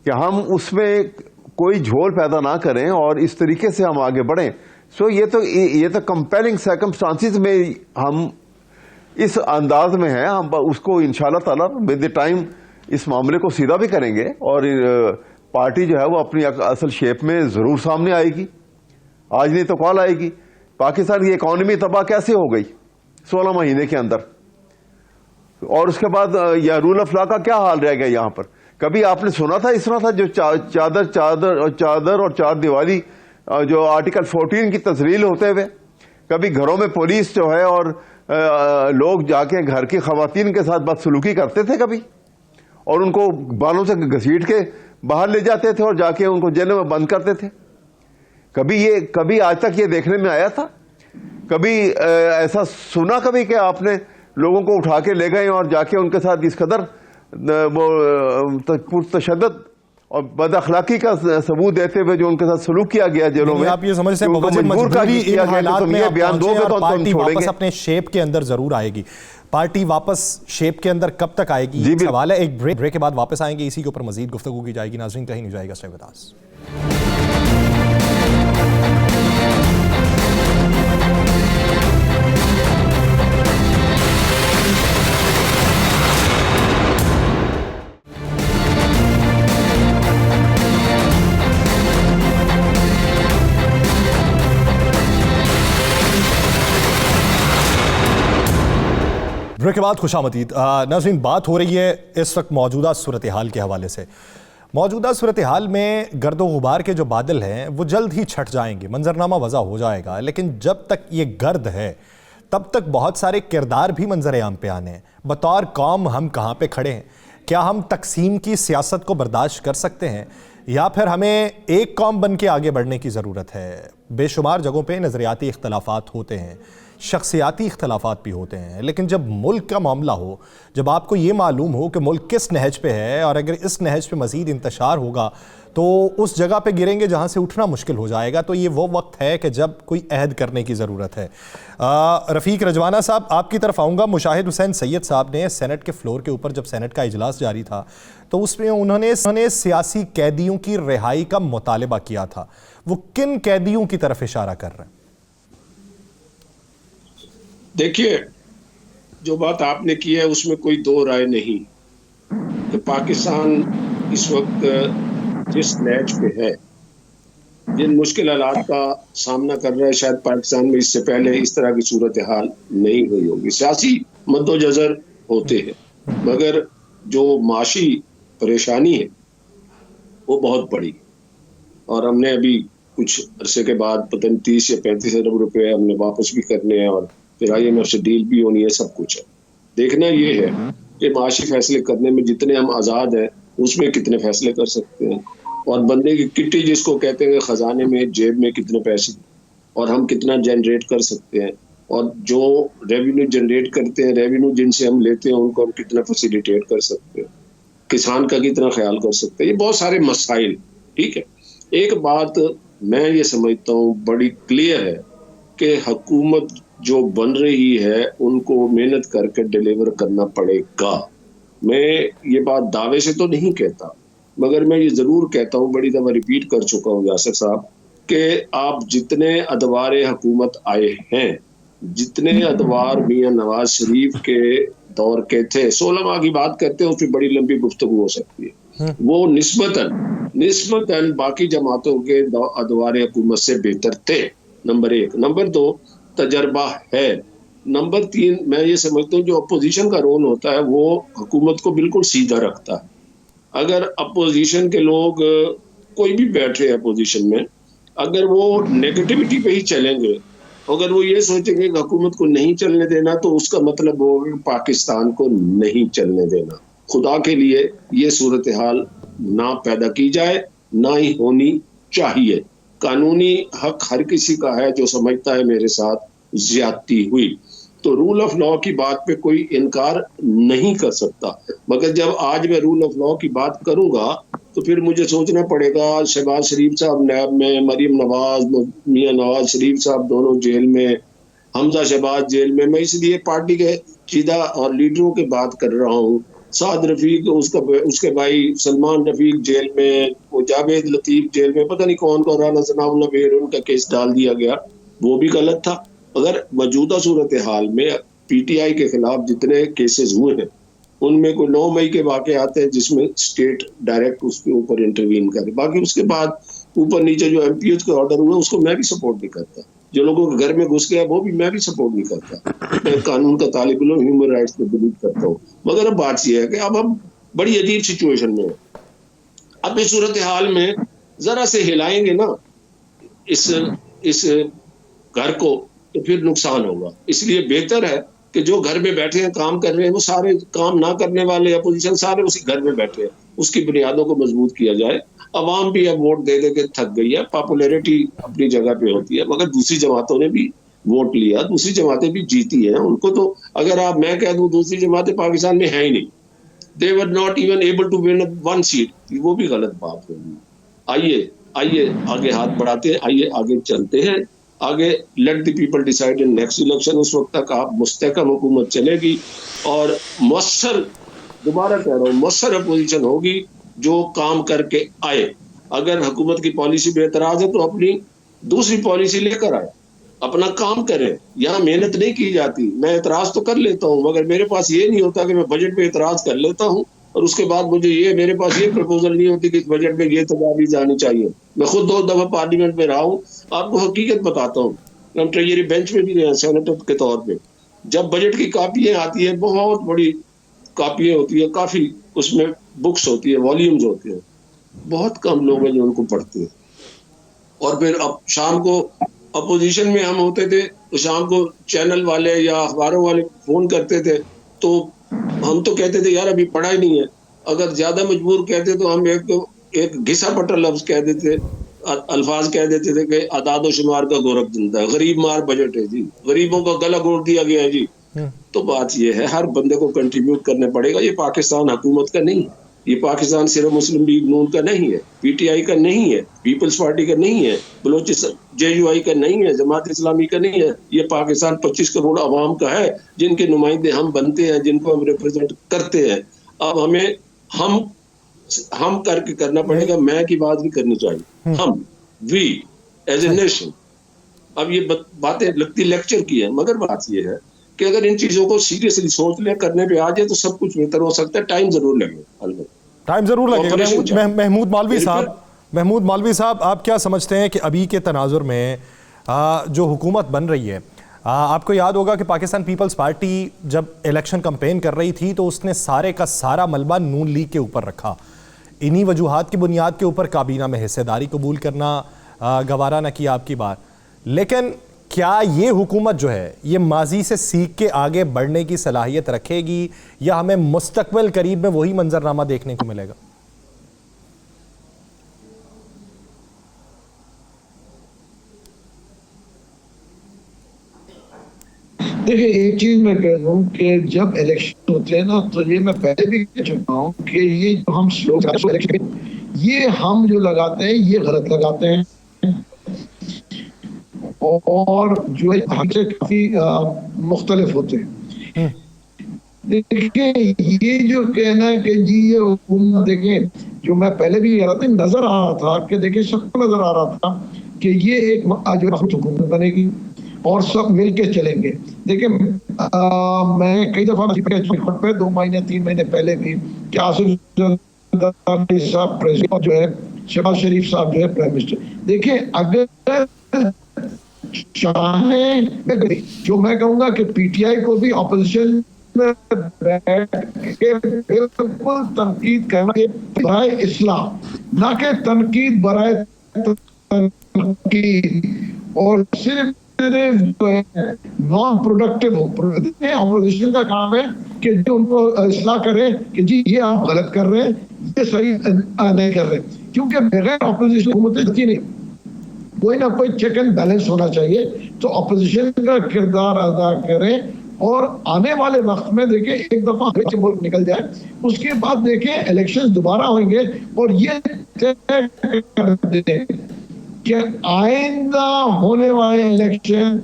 कि हम उसमें कोई झोल पैदा ना करें और इस तरीके से हम आगे बढ़ें। सो ये तो कंपेलिंग सर्कमस्टांसिस में हम इस अंदाज में हैं, हम उसको इंशाल्लाह ताला विद द टाइम इस मामले को सीधा भी करेंगे और पार्टी जो है वो अपनी असल शेप में जरूर सामने आएगी। आज नहीं तो कल आएगी। पाकिस्तान की इकॉनमी तबाह कैसे हो गई 16 महीने के अंदर, और उसके बाद या रूल ऑफ लॉ का क्या हाल रह गया यहाँ पर? कभी आपने सुना था इस तरह था जो चादर और चार दीवारी जो आर्टिकल 14 की तस्रील होते हुए? कभी घरों में पुलिस जो है और लोग जाके घर की खवातीन के साथ बदसलूकी करते थे कभी, और उनको बालों से घसीट के बाहर ले जाते थे और जाके उनको जेलों में बंद करते थे? कभी आज तक ये देखने में आया था? कभी ऐसा सुना कभी कि आपने लोगों को उठा के ले गए और जाके उनके साथ इस कदर वो तशद्दुद और बदअखलाकी का सबूत देते हुए जो उनके साथ सलूक किया गया जेलों में? आप ये समझते हैं मजबूरी इन हालात में आप पहुंचे और पार्टी वापस अपने शेप के अंदर जरूर आएगी। पार्टी वापस शेप के अंदर कब तक आएगी, ये सवाल है। एक ब्रेक के बाद वापस आएंगे, इसी के ऊपर मजीद गुफ्तगू की जाएगी। नाज़रीन कहीं नहीं जाएगा, स्टे विद अस। ब्रेक के बाद खुशामदीद। नाज़रीन, बात हो रही है इस वक्त मौजूदा सूरत हाल के हवाले से। मौजूदा सूरत हाल में गर्दो गुबार के जो बादल हैं वो जल्द ही छट जाएंगे, मंजरनामा वज़ा हो जाएगा, लेकिन जब तक ये गर्द है तब तक बहुत सारे किरदार भी मंजर आम पे आने हैं। बतौर कौम हम कहाँ पे खड़े हैं? क्या हम तकसीम की सियासत को बर्दाश्त कर सकते हैं, या फिर हमें एक कौम बन के आगे बढ़ने की ज़रूरत है? बेशुमार जगहों पे नज़रियाती इख्तलाफात होते हैं, शख्सियाती इख्तलाफात भी होते हैं, लेकिन जब मुल्क का मामला हो, जब आपको ये मालूम हो कि मुल्क किस नहज पे है और अगर इस नहज पे मज़ीद इंतशार होगा तो उस जगह पे गिरेंगे जहाँ से उठना मुश्किल हो जाएगा, तो ये वो वक्त है कि जब कोई अहद करने की ज़रूरत है। रफ़ीक रजवाना साहब, आपकी तरफ आऊँगा। मुशाहिद हुसैन सैयद साहब ने सेनेट के फ्लोर के ऊपर जब सेनेट का इजलास जारी था तो उसमें उन्होंने सियासी कैदियों की रिहाई का मुतालबा किया था। वो किन कैदियों की तरफ इशारा कर रहे हैं? देखिए, जो बात आपने की है उसमें कोई दो राय नहीं कि पाकिस्तान इस वक्त जिस नहज पे है, जिन मुश्किल हालात का सामना कर रहा है, शायद पाकिस्तान में इससे पहले इस तरह की सूरत हाल नहीं हुई होगी। सियासी मद्दोजर होते हैं, मगर जो माशी परेशानी है वो बहुत बड़ी, और हमने अभी कुछ अरसे के बाद पता नहीं 30 या 35 अरब रुपए हमने वापस भी करने हैं, और फिर IMF से डील भी होनी है, सब कुछ है। देखना ये है कि माशी फैसले करने में जितने हम आज़ाद हैं उसमें कितने फैसले कर सकते हैं, और बंदे की किट्टी जिसको कहते हैं खजाने में, जेब में कितने पैसे और हम कितना जनरेट कर सकते हैं, और जो रेवेन्यू जनरेट करते हैं, रेवेन्यू जिनसे हम लेते हैं उनको हम कितना फैसिलिटेट कर सकते हैं, किसान का कितना ख्याल कर सकते हैं। ये बहुत सारे मसाइल, ठीक है। एक बात मैं ये समझता हूँ बड़ी क्लियर है कि हुकूमत जो बन रही है उनको मेहनत करके डिलीवर करना पड़ेगा। मैं ये बात दावे से तो नहीं कहता, मगर मैं ये जरूर कहता हूँ, बड़ी दफा रिपीट कर चुका हूँ यासर साहब, कि आप जितने अदवार हुकूमत आए हैं, जितने अदवार मियां नवाज शरीफ के दौर के थे, 16 माह की बात करते हैं, उसमें बड़ी लंबी गुफ्तगू हो सकती है, वो निस्बतन बाकी जमातों के अदवार हुकूमत से बेहतर थे। नंबर 1। नंबर 2, तजर्बा है। नंबर 3, मैं ये समझता हूँ जो अपोजिशन का रोल होता है वो हुकूमत को बिल्कुल सीधा रखता है। अगर अपोजिशन के लोग, कोई भी बैठ रहे हैं अपोजिशन में, अगर वो नेगेटिविटी पे ही चलेंगे, अगर वो ये सोचेंगे कि हुकूमत को नहीं चलने देना, तो उसका मतलब होगा पाकिस्तान को नहीं चलने देना। खुदा के लिए ये सूरत हाल ना पैदा की जाए, ना ही होनी चाहिए। कानूनी हक हर किसी का है जो समझता है मेरे साथ ज्यादती हुई, तो रूल ऑफ लॉ की बात पे कोई इनकार नहीं कर सकता। मगर जब आज मैं रूल ऑफ लॉ की बात करूंगा तो फिर मुझे सोचना पड़ेगा, शहबाज शरीफ साहब नैब में, मरीम नवाज, मियां नवाज शरीफ साहब दोनों जेल में, हमजा शहबाज जेल में। मैं इसलिए पार्टी के चीदा और लीडरों की बात कर रहा हूँ। साद रफीक, उसके भाई सलमान रफीक जेल में, वो जावेद लतीफ जेल में, पता नहीं कौन कौन, राना सनाउल्लाह बेर, उनका केस डाल दिया गया, वो भी गलत था। अगर मौजूदा सूरत हाल में पीटीआई के खिलाफ जितने केसेस हुए हैं उनमें कोई 9 मई के वाक़े आते हैं जिसमें स्टेट डायरेक्ट उसके ऊपर इंटरवीन करे, बाकी उसके बाद ऊपर नीचे जो एमपीएच के ऑर्डर हुए उसको मैं भी सपोर्ट नहीं करता। जो लोगों के घर में घुस गया वो भी मैं भी सपोर्ट नहीं करता। मैं कानून का तालिब इल्म, ह्यूमन राइट्स पे बिलीव करता हूँ। मगर अब बात यह है कि अब हम बड़ी अजीब सिचुएशन में है। अब इस सूरत हाल में जरा से हिलाएंगे ना इस घर को तो फिर नुकसान होगा। इसलिए बेहतर है कि जो घर में बैठे हैं, काम कर रहे हैं, वो सारे काम ना करने वाले अपोजिशन सारे उसी घर में बैठे हैं, उसकी बुनियादों को मजबूत किया जाए। अवाम भी अब वोट दे दे के थक गई है, पॉपुलैरिटी अपनी जगह पे होती है, मगर दूसरी जमातों ने भी वोट लिया, दूसरी जमातें भी जीती हैं। उनको तो अगर आप मैं कह दूं दूसरी जमातें पाकिस्तान में है ही नहीं, they were not even able to win 1 seat, वो भी गलत बात होगी। आइए आगे हाथ बढ़ाते हैं, आइए आगे चलते हैं, आगे let the people decide in next election. उस वक्त तक आप मुस्तहकम हुकूमत चलेगी और मौसर, दोबारा कह रहा हूँ, मौसर अपोजिशन होगी जो काम करके आए। अगर हुकूमत की पॉलिसी पे एतराज है तो अपनी दूसरी पॉलिसी लेकर आए, अपना काम करें। यहाँ मेहनत नहीं की जाती। मैं एतराज तो कर लेता हूँ मगर मेरे पास ये नहीं होता कि मैं बजट पे एतराज कर लेता हूँ और उसके बाद मुझे मेरे पास ये प्रपोजल नहीं होती कि इस बजट में ये तजावीज़ आनी चाहिए। मैं खुद 2 दफा पार्लियामेंट में रहा हूँ, आपको हकीकत बताता हूँ। हम ट्रेजरी बेंच में भी रहे, सेनेटर के तौर पे। जब बजट की कापियां आती है, बहुत बड़ी कापियां होती है, काफी उसमें बुक्स होती है, वॉल्यूम्स होते हैं, बहुत कम लोग हैं जो उनको पढ़ते हैं। और फिर अब शाम को अपोजिशन में हम होते थे तो शाम को चैनल वाले या अखबारों वाले फोन करते थे तो हम तो कहते थे यार अभी पढ़ा ही नहीं है। अगर ज्यादा मजबूर कहते तो हम एक घिसा पटा लफ्ज कह देते, अल्फाज कह देते थे कि आदाद शुमार का गौरव जिंदा है, गरीब मार बजट है जी, गरीबों का गला घोट दिया गया है जी। तो बात ये है, हर बंदे को कंट्रीब्यूट करना पड़ेगा। ये पाकिस्तान हुकूमत का नहीं है, ये पाकिस्तान सिर्फ मुस्लिम लीग नून का नहीं है, पीटीआई का नहीं है, पीपल्स पार्टी का नहीं है, बलोचिस्तान जेयूआई का नहीं है, जमात इस्लामी का नहीं है। ये पाकिस्तान 25 करोड़ अवाम का है जिनके नुमाइंदे हम बनते हैं, जिनको हम रिप्रेजेंट करते हैं। अब हमें हम करके करना पड़ेगा। मैं की बात भी करनी चाहिए, हम वी एज ए नेशन। अब ये बातें लगती लेक्चर की है, मगर बात ये है कि अगर इन चीजों को सीरियसली सोच ले, करने पे आ जाए तो सब कुछ बेहतर हो सकता है। टाइम जरूर लगेगा, टाइम जरूर लगेगा। महमूद मौलवी साहब, आप क्या समझते हैं कि अभी के तनाजुर में जो हुकूमत बन रही है, आपको याद होगा कि पाकिस्तान पीपल्स पार्टी जब इलेक्शन कैंपेन कर रही थी तो उसने सारे का सारा मलबा नून लीग के ऊपर रखा। इन्हीं वजूहात की बुनियाद के ऊपर काबीना में हिस्सेदारी कबूल करना गवारा न किया आपकी बार। लेकिन क्या ये हुकूमत जो है ये माजी से सीख के आगे बढ़ने की सलाहियत रखेगी या हमें मुस्तकबिल करीब में वही मंजरनामा देखने को मिलेगा? देखिए, एक चीज मैं कह दूं कि जब इलेक्शन होते हैं ना, तो ये मैं पहले भी कह चुका हूं कि ये जो हम इलेक्शन ये हम जो लगाते हैं ये गलत लगाते हैं और जो हमसे काफी मुख्तलिफ होते हैं। देखिए ये जो कहना है कि जी ये हुकूमत, देखें जो मैं पहले भी कह रहा था, नजर आ रहा था कि देखिए सबको नजर आ रहा था कि ये एक आज हुकूमत बनेगी और सब मिलके चलेंगे। देखिए मैं कई दफा पे 2 महीने 3 महीने पहले भी कि आसिफ साहब प्रेसिडेंट जो है, शहबाज शरीफ साहब जो है प्राइम मिनिस्टर, देखिए अगर चाहे जो मैं कहूंगा कि पीटीआई को भी ऑपोजिशन में बैठ के बिल्कुल तनकीद करना बराए इस्लाह, ना कि तनकीद बराए तनकीद, और सिर्फ जो है नॉन प्रोडक्टिव हो। ऑपोजिशन का काम है कि जो उनको इस्लाह करे कि जी ये आप गलत कर रहे हैं, ये सही नहीं कर रहे, क्योंकि बगैर ऑपोजिशन हुकूमत चलती नहीं, कोई ना कोई चेक एंड बैलेंस होना चाहिए। तो ऑपोजिशन का किरदार अदा करें और आने वाले वक्त में देखिए एक दफा मुल्क निकल जाए, उसके बाद देखिए इलेक्शंस दोबारा होंगे और ये तय कर दें कि आइंदा होने वाले इलेक्शन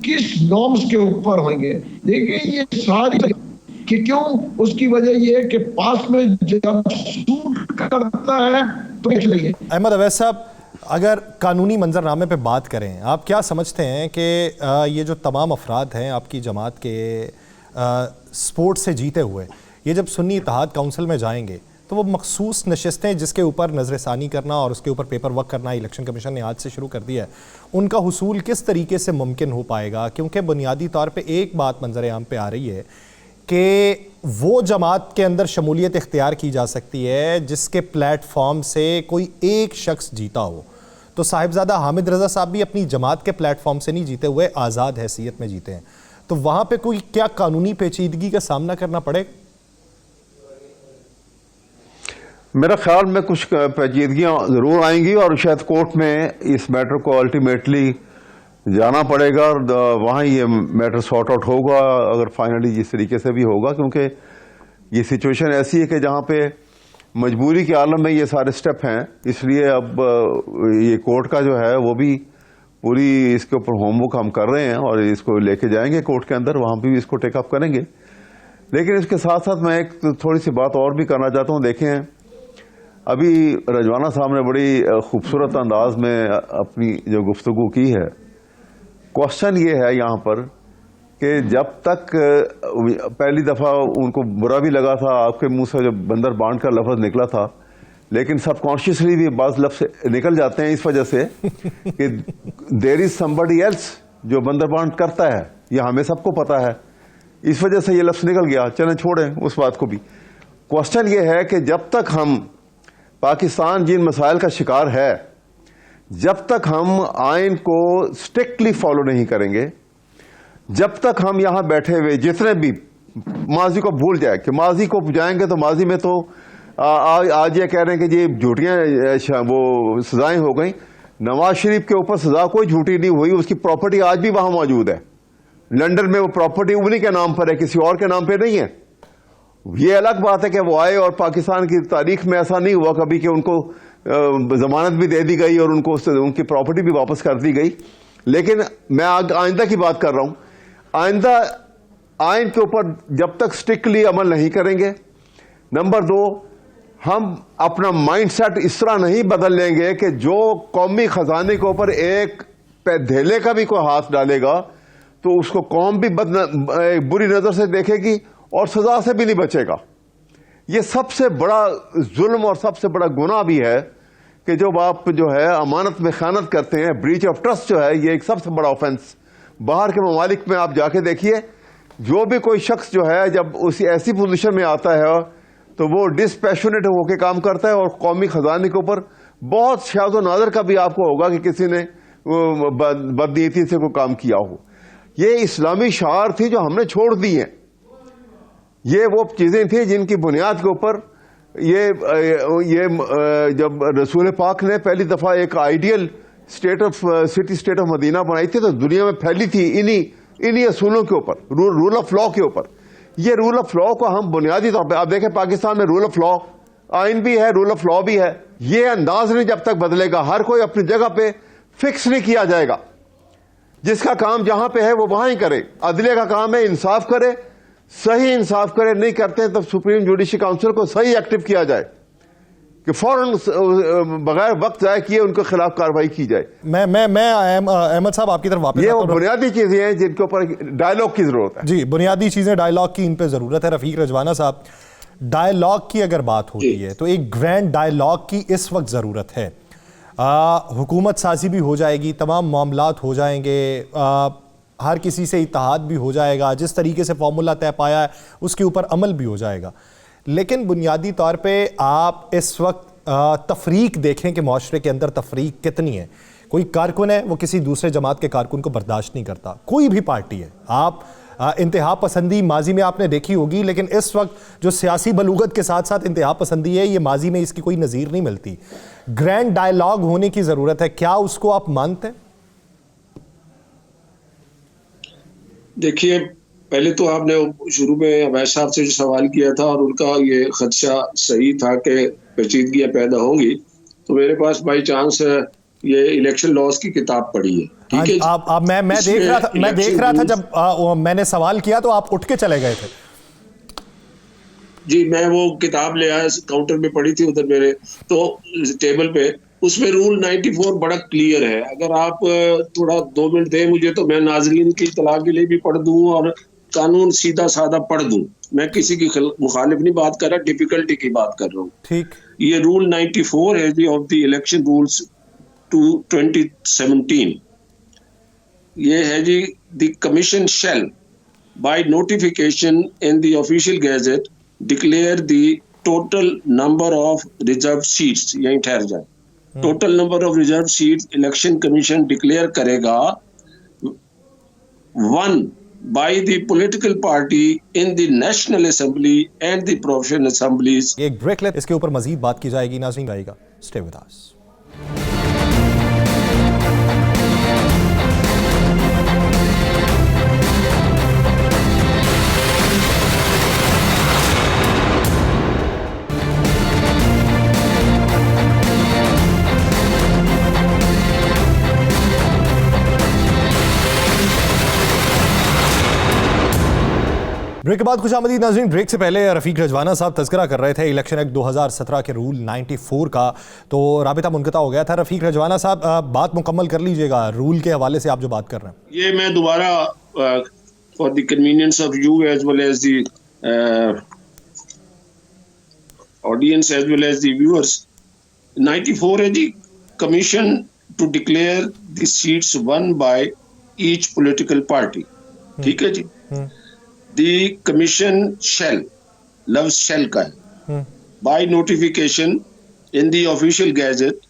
किस नॉर्म्स के ऊपर होंगे। देखिए ये सारी कि क्यों, उसकी वजह ये है कि पास में जब सूट करता है तो इसलिए। अहमद अवैस साहब, अगर कानूनी मंजरनामे पे बात करें, आप क्या समझते हैं कि ये जो तमाम अफराद हैं आपकी जमात के स्पोर्ट्स से जीते हुए, ये जब सुन्नी इत्तेहाद काउंसिल में जाएंगे तो वो मखसूस नशिस्तें जिसके ऊपर नज़रसानी करना और उसके ऊपर पेपर वर्क करना इलेक्शन कमीशन ने आज से शुरू कर दिया है, उनका हुसूल किस तरीके से मुमकिन हो पाएगा? क्योंकि बुनियादी तौर पर एक बात मंजर आम पे आ रही है कि वो जमात के अंदर शमूलियत इख्तियार की जा सकती है जिसके प्लेटफॉर्म से कोई एक शख्स जीता हो। तो साहिबजादा हामिद रज़ा साहब भी अपनी जमात के प्लेटफॉर्म से नहीं जीते हुए आज़ाद हैसियत में जीते हैं, तो वहाँ पे कोई क्या कानूनी पेचीदगी का सामना करना पड़ेगा? मेरा ख्याल में कुछ पेचीदगियाँ ज़रूर आएंगी और शायद कोर्ट में इस मैटर को अल्टीमेटली जाना पड़ेगा और वहाँ ये मैटर सॉर्ट आउट होगा, अगर फाइनली जिस तरीके से भी होगा, क्योंकि ये सिचुएशन ऐसी है कि जहाँ पे मजबूरी के आलम में ये सारे स्टेप हैं, इसलिए अब ये कोर्ट का जो है वो भी पूरी इसके ऊपर होमवर्क हम कर रहे हैं और इसको लेके जाएंगे कोर्ट के अंदर, वहाँ भी इसको टेकअप करेंगे। लेकिन इसके साथ साथ मैं एक थोड़ी सी बात और भी करना चाहता हूँ। देखें, अभी रजवाना साहब ने बड़ी खूबसूरत अंदाज में अपनी जो गुफ्तगू की है। क्वेश्चन ये है यहाँ पर कि जब तक पहली दफ़ा उनको बुरा भी लगा था, आपके मुंह से जब बंदर बांट का लफ्ज़ निकला था, लेकिन सबकॉन्शियसली भी बाज़ लफ्ज़ निकल जाते हैं इस वजह से कि देयर इज़ समबडी एल्स जो बंदर बांट करता है, यह हमें सबको पता है, इस वजह से ये लफ्ज़ निकल गया। चलें छोड़ें उस बात को भी। क्वेश्चन ये है कि जब तक हम पाकिस्तान जिन मसाइल का शिकार है, जब तक हम आइन को स्ट्रिक्टली फॉलो नहीं करेंगे, जब तक हम यहां बैठे हुए जितने भी माजी को भूल जाए कि माजी को जाएंगे तो माजी में तो आज ये कह रहे हैं कि ये झूठियां वो सजाएं हो गई। नवाज शरीफ के ऊपर सजा कोई झूठी नहीं हुई, उसकी प्रॉपर्टी आज भी वहां मौजूद है लंदन में, वो प्रॉपर्टी उन्हीं के नाम पर है, किसी और के नाम पर नहीं है। ये अलग बात है कि वो आए और पाकिस्तान की तारीख में ऐसा नहीं हुआ कभी कि उनको जमानत भी दे दी गई और उनको उनकी प्रॉपर्टी भी वापस कर दी गई। लेकिन मैं आइंदा की बात कर रहा हूं, आइंदा आइन के ऊपर जब तक स्ट्रिक्टली अमल नहीं करेंगे, नंबर 2 हम अपना माइंडसेट इस तरह नहीं बदल लेंगे कि जो कौमी खजाने के ऊपर एक धेले का भी कोई हाथ डालेगा तो उसको कौम भी बुरी नजर से देखेगी और सजा से भी नहीं बचेगा। ये सबसे बड़ा जुल्म और सबसे बड़ा गुनाह भी है कि जब आप जो है अमानत में खयानत करते हैं, ब्रीच ऑफ ट्रस्ट जो है, ये एक सबसे बड़ा ऑफेंस। बाहर के ममालिक में आप जाके देखिए, जो भी कोई शख्स जो है जब उसी ऐसी पोजीशन में आता है तो वो डिसपैशनेट होकर काम करता है और कौमी खजाने के ऊपर बहुत शायद नादर का भी आपको होगा कि किसी ने बदनीयती से कोई काम किया हो। ये इस्लामी शार थी जो हमने छोड़ दी हैं। ये वो चीजें थी जिनकी बुनियाद के ऊपर ये जब रसूल पाक ने पहली दफा एक ideal city state of Medina बनाई थी तो दुनिया में फैली थी इन्हीं असूलों के ऊपर, रूल ऑफ लॉ के ऊपर। ये रूल ऑफ लॉ को हम बुनियादी तौर पे, आप देखें पाकिस्तान में रूल ऑफ लॉ, आइन भी है, रूल ऑफ लॉ भी है। ये अंदाज नहीं जब तक बदलेगा, हर कोई अपनी जगह पे फिक्स नहीं किया जाएगा। जिसका काम जहां पे है वो वहां ही करे। अदलिया का काम है इंसाफ करे, सही इंसाफ करे, नहीं करते तब सुप्रीम जुडिशल काउंसिल को सही एक्टिव किया जाए कि फौरन बगैर वक्त जाए किए उनके खिलाफ कार्रवाई की जाए। मैं अहमद साहब आपकी तरफ वापस ये आता वो हूं। बुनियादी चीजें हैं जिनके ऊपर डायलॉग की जरूरत है। जी, बुनियादी चीजें डायलॉग की, इन पे जरूरत है। रफीक रजवाना साहब, डायलॉग की अगर बात होती है तो एक ग्रैंड डायलॉग की इस वक्त ज़रूरत है। हुकूमत साजी भी हो जाएगी, तमाम मामलात हो जाएंगे, हर किसी से इत्तेहाद भी हो जाएगा, जिस तरीके से फार्मूला तय पाया है उसके ऊपर अमल भी हो जाएगा। लेकिन बुनियादी तौर पे आप इस वक्त तफरीक देखें कि माशरे के अंदर तफरीक कितनी है। कोई कारकुन है वो किसी दूसरे जमात के कारकुन को बर्दाश्त नहीं करता, कोई भी पार्टी है। आप इंतहा पसंदी माजी में आपने देखी होगी, लेकिन इस वक्त जो सियासी बलूगत के साथ साथ इंतहा पसंदी है, ये माजी में इसकी कोई नज़ीर नहीं मिलती। ग्रैंड डायलॉग होने की ज़रूरत है, क्या उसको आप मानते हैं? देखिए, पहले तो आपने शुरू में अवैध साहब से जो सवाल किया था और उनका ये खदशा सही था कि पेचीदगियां पैदा होंगी, तो मेरे पास बाई चांस ये इलेक्शन लॉज की किताब पढ़ी है। ठीक है, आप मैं देख रहा था जब मैंने सवाल किया तो आप उठ के चले गए थे। जी, मैं वो किताब ले आया, काउंटर में पड़ी थी उधर मेरे, तो टेबल पे उसमें रूल 94 बड़ा क्लियर है। अगर आप थोड़ा 2 मिनट दें मुझे तो मैं नाजरीन की इत्तला के लिए भी पढ़ दूं और कानून सीधा साधा पढ़ दूं। मैं किसी की मुखालिफ नहीं बात कर रहा, डिफिकल्टी की बात कर रहा हूँ। ठीक, ये रूल 94 है G of the election rules 2017। ये है G, the commission shall by notification in the official gazette declare the total number of reserve seats. यहीं ठहर जाए, total number of reserve seats election commission declare करेगा, 1 by the political party in the National Assembly and the Provincial Assemblies। एक ब्रेक ले, इसके ऊपर मजीद बात की जाएगी। नाज़रीन आएगा, स्टे विद अस। ब्रेक के बाद खुशामदीद नाज़रीन। ब्रेक से पहले रफ़ीक रजवाना साहब तज़किरा कर रहे थे इलेक्शन एक्ट 2017 के रूल 94 का, तो राबिता मुनक़ता हो गया था। रफ़ीक रजवाना साहब, बात मुकम्मल कर लीजिएगा रूल के हवाले से आप जो बात कर रहे हैं। ये मैं दोबारा for the convenience of you as well as the audience as well as the viewers, 94 है G, commission to declare the seats one by each political party. ठीक है जी, The commission shall, लफ्ज shall का है, by notification in the official gazette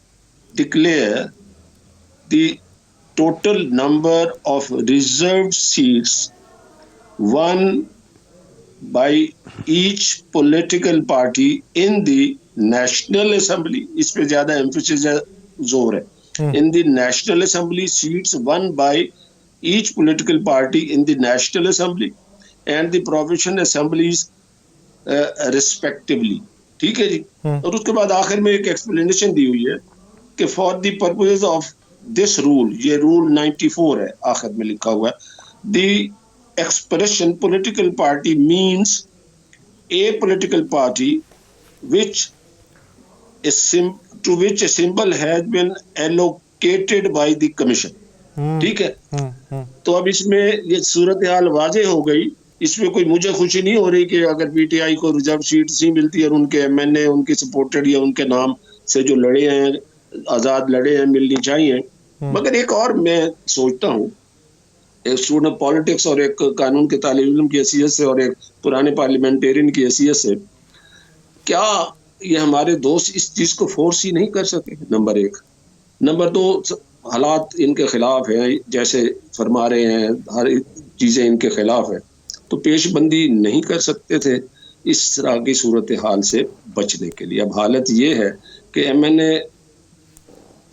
declare the total number of reserved seats won by each political party in the National Assembly। इस पे ज्यादा emphasis जोर है। In the National Assembly, seats won by each political party in the National Assembly and the provincial assemblies respectively। ठीक है जी। और उसके बाद आखिर में एक एक्सप्लेनेशन दी हुई है कि for the purposes of this rule, ये रूल 94 है, आखिर में लिखा हुआ है, the expression political party means A political party which to which a symbol has been allocated by the commission। ठीक है, तो अब इसमें ये सूरत हाल वाजे हो गई। इसमें कोई मुझे खुशी नहीं हो रही कि अगर पीटीआई को रिजर्व सीट नहीं मिलती और उनके एमएनए उनके सपोर्टेड या उनके नाम से जो लड़े हैं, आजाद लड़े हैं, मिलनी चाहिए। मगर एक और मैं सोचता हूँ, एक स्टूडेंट ऑफ पॉलिटिक्स और एक कानून के तालिब इल्म की हैसियत से और एक पुराने पार्लियामेंटेरियन की हैसियत से, क्या ये हमारे दोस्त इस चीज को फोर्स ही नहीं कर सके? नंबर 1। नंबर 2, हालात इनके खिलाफ है, जैसे फरमा रहे हैं, हर चीजें इनके खिलाफ है, तो पेशबंदी नहीं कर सकते थे इस तरह की सूरत हाल से बचने के लिए। अब हालत ये है कि एमएनए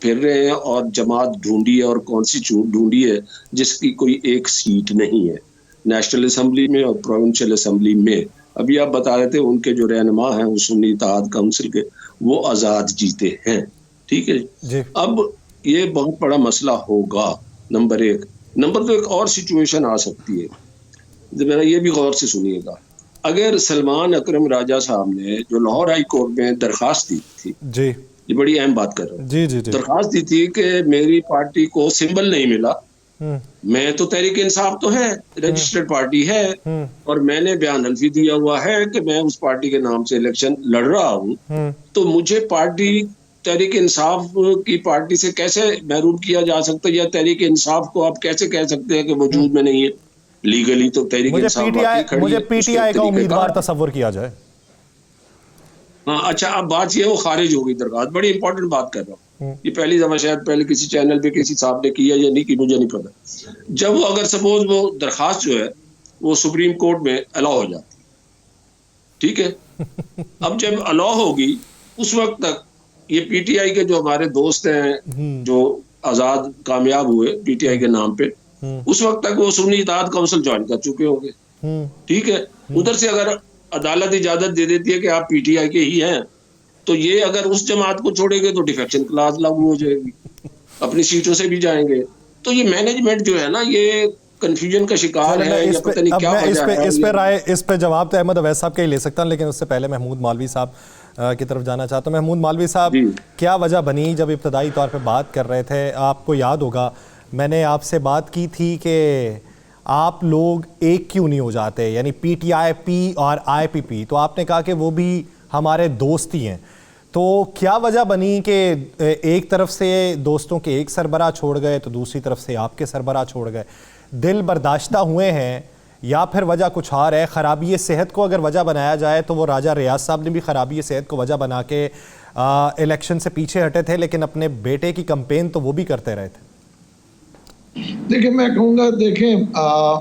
फिर रहे हैं और जमात ढूंढी है और कॉन्स्टिट्यूट ढूंढी है जिसकी कोई एक सीट नहीं है नेशनल असेंबली में और प्रोविंशियल असेंबली में। अभी आप बता रहे थे उनके जो रहनुमा हैं सुन्नी इत्तेहाद काउंसिल के, वो आज़ाद जीते हैं। ठीक है जी। अब ये बहुत बड़ा मसला होगा, नंबर 1। नंबर 2, एक और सिचुएशन आ सकती है मेरा ये भी गौर से सुनिएगा, अगर सलमान अकरम राजा साहब ने जो लाहौर हाई कोर्ट में दरखास्त दी थी, जी ये बड़ी अहम बात कर रहा हूँ, जी जी जी, दरखास्त दी थी कि मेरी पार्टी को सिंबल नहीं मिला, मैं तो तहरीक इंसाफ तो है, रजिस्टर्ड पार्टी है, और मैंने बयान हल्फी दिया हुआ है कि मैं उस पार्टी के नाम से इलेक्शन लड़ रहा हूँ, तो मुझे पार्टी तहरीक इंसाफ की पार्टी से कैसे महरूम किया जा सकता है, या तहरीक इंसाफ को आप कैसे कह सकते हैं कि वजूद में नहीं है? लीगली तो तहरीक इंसाफ वाकई खड़ी मुझे है, पीटीआई उसके का उम्मीदवार तरीकेकार। तस्वर किया जाए। हाँ अच्छा, अब बात ये वो खारिज हो गई दरखास्त, बड़ी इंपॉर्टेंट बात कर रहा हूँ, ये पहली दफा शायद पहले किसी चैनल पे किसी साहब ने किया या नहीं की, मुझे नहीं पता। जब वो अगर सपोज वो दरखास्त जो है वो सुप्रीम कोर्ट में अलाउ हो जाती, ठीक है, अब जब अलाउ होगी उस वक्त तक ये पीटीआई के जो हमारे दोस्त हैं जो आजाद कामयाब हुए पीटीआई के नाम पे, उस वक्त तक वो सुन्नी इत्तेहाद काउंसिल ज्वाइन कर चुके होंगे, ठीक है। उधर से अगर अदालत इजाजत दे देती है कि आप पीटीआई के ही हैं, तो ये अगर उस जमात को छोड़ेंगे तो डिफेक्शन क्लास लागू हो जाएगी, अपनी सीटों से भी जाएंगे। तो ये मैनेजमेंट जो है ना, ये कंफ्यूजन का शिकार है, या पता नहीं क्या वजह है। इस पे जवाब तो अहमद अवैस साहब का ही ले सकता हूं, लेकिन उससे पहले महमूद मौलवी साहब की तरफ जाना चाहता हूं। महमूद मौलवी साहब, क्या वजह बनी जब इब्तदाई तौर पे बात कर रहे थे, आपको याद होगा मैंने आपसे बात की थी कि आप लोग एक क्यों नहीं हो जाते, यानी पीटीआई और आईपीपी, तो आपने कहा कि वो भी हमारे दोस्त ही हैं। तो क्या वजह बनी कि एक तरफ से दोस्तों के एक सरबराह छोड़ गए तो दूसरी तरफ से आपके सरबराह छोड़ गए? दिल बर्दाश्ता हुए हैं या फिर वजह कुछ और है? खराबी सेहत को अगर वजह बनाया जाए तो वो राजा रियाज साहब ने भी खराबी सेहत को वजह बना के इलेक्शन से पीछे हटे थे, लेकिन अपने बेटे की कैंपेन तो वो भी करते रहे थे। देखिए, मैं कहूँगा, देखें,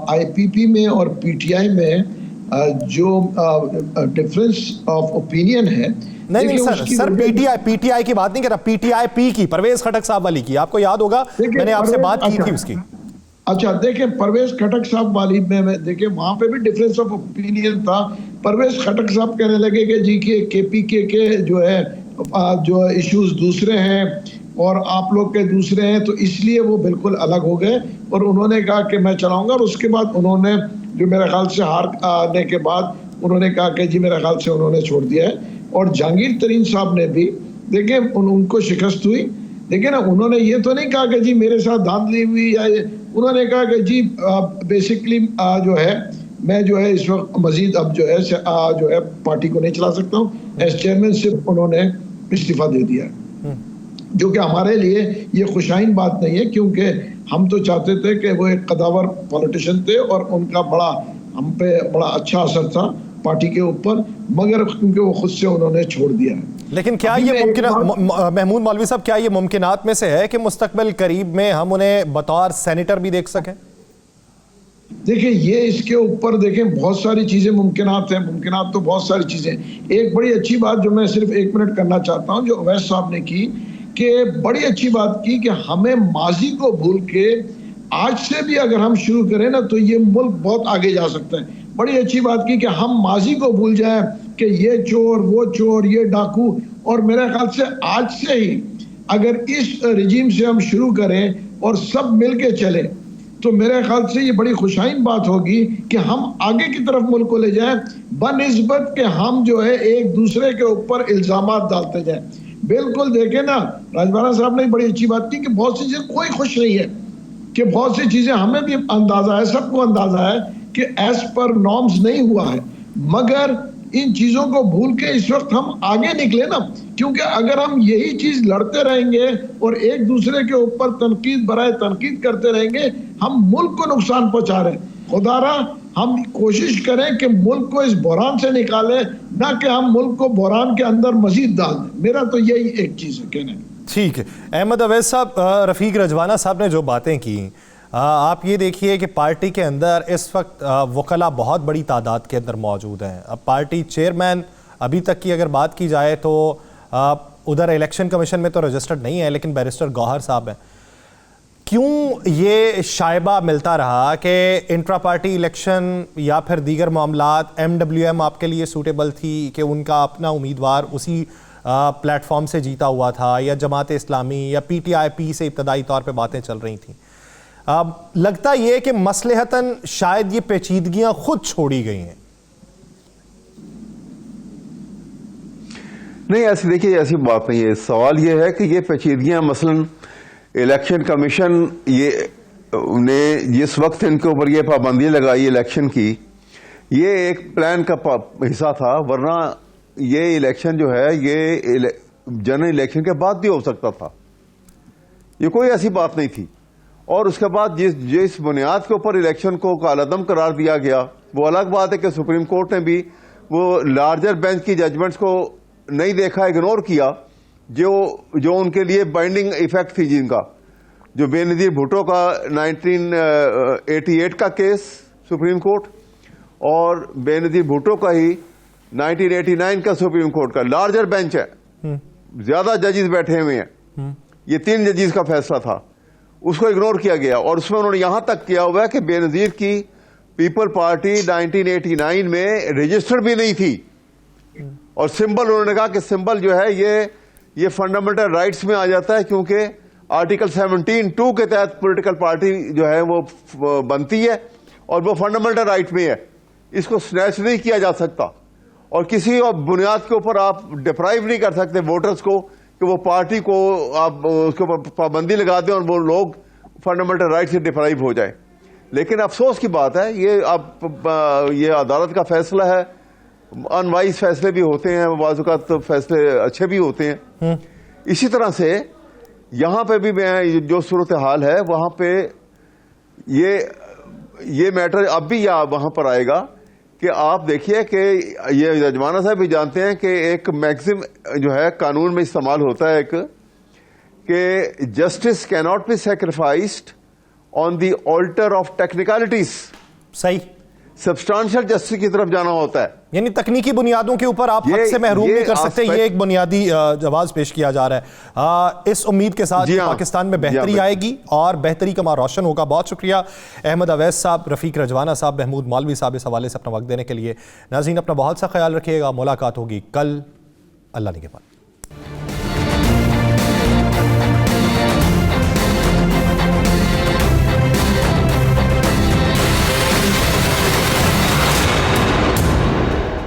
आईपीपी में और पीटीआई में जो डिफरेंस ऑफ ओपिनियन है, नहीं सर पीटीआई की बात नहीं कर रहा, पीटीआई पी की, परवेज खटक साहब वाली की, आपको याद होगा मैंने आपसे बात की थी उसकी। अच्छा, देखें, परवेज खटक साहब वाली में देखें वहां पे भी डिफरेंस ऑफ ओपिनियन था। परवेज खटक साहब कहने लगे कि जी के केपीके के जो है जो इश्यूज दूसरे हैं और आप लोग के दूसरे हैं, तो इसलिए वो बिल्कुल अलग हो गए और उन्होंने कहा कि मैं चलाऊंगा। और उसके बाद उन्होंने जो मेरे ख्याल से हार आने के बाद उन्होंने कहा कि जी मेरे ख्याल से उन्होंने छोड़ दिया है। और जहांगीर तरीन साहब ने भी, देखिए, उनको शिकस्त हुई, देखिए ना, उन्होंने ये तो नहीं कहा कि जी मेरे साथ धांधली हुई, या उन्होंने कहा कि जी बेसिकली जो है मैं जो है इस वक्त मजीद अब जो है पार्टी को नहीं चला सकता हूँ, एज चेयरमैन सिर्फ उन्होंने इस्तीफा दे दिया, जो कि हमारे लिए ये खुशाइन बात नहीं है, क्योंकि हम तो चाहते थे कि वो एक कदावर पॉलिटिशियन थे और उनका हम पे बड़ा अच्छा असर था पार्टी के ऊपर, मगर क्योंकि वो खुद से उन्होंने छोड़ दिया है। लेकिन क्या ये मुमकिन, महमूद मौलवी साहब, क्या ये मुमकिनात में से है कि मुस्तकबिल करीब में हम उन्हें बतौर सेनेटर भी देख सकें? देखिए, ये इसके ऊपर देखें बहुत सारी चीजें मुमकिनात हैं, मुमकिनात तो बहुत सारी चीजें। एक बड़ी अच्छी बात जो मैं सिर्फ 1 मिनट करना चाहता हूं, जो अवैस साहब ने की, कि बड़ी अच्छी बात की कि हमें माजी को भूल के आज से भी अगर हम शुरू करें ना, तो ये मुल्क बहुत आगे जा सकता है। बड़ी अच्छी बात की कि हम माजी को भूल जाएं कि ये चोर, वो चोर, ये डाकू, और मेरे ख्याल से आज से ही अगर इस रिजीम से हम शुरू करें और सब मिल के चले, तो मेरे ख्याल से ये बड़ी खुशाइन बात होगी कि हम आगे की तरफ मुल्क को ले जाएं, बनिस्बत के हम जो है एक दूसरे के ऊपर इल्जामात डालते जाएं। बिल्कुल, देखें ना, राजबारा साहब ने बड़ी अच्छी बात की कि बहुत सी चीजें कोई खुश नहीं है, कि बहुत सी चीजें हमें भी अंदाजा है, सबको अंदाजा है कि एज पर नॉर्म्स नहीं हुआ है, मगर इन चीजों को भूल के इस वक्त हम आगे निकले ना, क्योंकि अगर हम यही चीज लड़ते रहेंगे और एक दूसरे के ऊपर तनकीद बराए तनकीद करते रहेंगे, हम मुल्क को नुकसान पहुंचा रहे हैं। खुदारा हम कोशिश करें कि मुल्क को इस बहरान से निकालें, ना कि हम मुल्क को बहरान के अंदर मजीद डाल दें। मेरा तो यही एक चीज है कहने। ठीक है अहमद अवैस साहब, रफ़ीक रजवाना साहब ने जो बातें की, आप ये देखिए कि पार्टी के अंदर इस वक्त वकला बहुत बड़ी तादाद के अंदर मौजूद हैं। अब पार्टी चेयरमैन अभी तक की अगर बात की जाए तो उधर इलेक्शन कमीशन में तो रजिस्टर्ड नहीं है, लेकिन बैरिस्टर गौहर साहब हैं। क्यों ये शायबा मिलता रहा कि इंट्रा पार्टी इलेक्शन या फिर दीगर मामलात MWM आपके लिए सूटेबल थी कि उनका अपना उम्मीदवार उसी प्लेटफॉर्म से जीता हुआ था, या जमात इस्लामी या PTIP से इब्तदाई तौर पे बातें चल रही थी? लगता ये है कि मसलहतन शायद ये पेचीदगियां खुद छोड़ी गई हैं। नहीं, ऐसी देखिए, ऐसी बात नहीं है। सवाल ये है कि ये पेचीदगियां मसलन इलेक्शन कमीशन ये ने जिस वक्त इनके ऊपर ये पाबंदी लगाई इलेक्शन की, ये एक प्लान का हिस्सा था, वरना ये इलेक्शन जो है ये जनरल इलेक्शन के बाद भी हो सकता था, ये कोई ऐसी बात नहीं थी। और उसके बाद जिस बुनियाद के ऊपर इलेक्शन को कालादम करार दिया गया, वो अलग बात है कि सुप्रीम कोर्ट ने भी वो लार्जर बेंच की जजमेंट्स को नहीं देखा, इग्नोर किया, जो उनके लिए बाइंडिंग इफेक्ट थी, जिनका जो बेनजीर भुट्टो का 1988 का केस सुप्रीम कोर्ट और बेनजीर भुट्टो का ही 1989 का सुप्रीम कोर्ट का लार्जर बेंच है, ज्यादा जजेस बैठे हुए हैं, ये 3 जजेस का फैसला था, उसको इग्नोर किया गया। और उसमें उन्होंने यहां तक किया हुआ है कि बेनजीर की पीपल पार्टी 1989 में रजिस्टर्ड भी नहीं थी, और सिंबल उन्होंने कहा कि सिंबल जो है ये फंडामेंटल राइट्स में आ जाता है, क्योंकि आर्टिकल 17(2) के तहत पॉलिटिकल पार्टी जो है वो बनती है और वो फंडामेंटल राइट में है, इसको स्नैच नहीं किया जा सकता, और किसी और बुनियाद के ऊपर आप डिप्राइव नहीं कर सकते वोटर्स को कि वो पार्टी को आप उसके ऊपर पाबंदी लगा दें और वो लोग फंडामेंटल राइट से डिप्राइव हो जाए। लेकिन अफसोस की बात है, ये अदालत का फैसला है, अनवाइज फैसले भी होते हैं, बाज़ औक़ात तो फैसले अच्छे भी होते हैं। इसी तरह से यहां पे भी मैं जो सूरत हाल है वहां पे ये मैटर अब भी वहां पर आएगा कि आप देखिए कि ये यजमाना साहब भी जानते हैं कि एक मैक्सिम जो है कानून में इस्तेमाल होता है कि justice can not be sacrificed on the alter of technicalities. सही, सब्सटेंशियल जस्टिस की तरफ जाना होता है, यानी तकनीकी बुनियादों के ऊपर आप हद से महरूम नहीं कर सकते। ये एक बुनियादी जवाब पेश किया जा रहा है। इस उम्मीद के साथ कि पाकिस्तान में बेहतरी आएगी और बेहतरी का मार्ग रोशन होगा। बहुत शुक्रिया अहमद अवैस साहब, रफीक रजवाना साहब, महमूद मौलवी साहब, इस हवाले से अपना वक्त देने के लिए। नाज़रीन, अपना बहुत सा ख्याल रखिएगा। मुलाकात होगी कल, अल्लाह ने के बाद।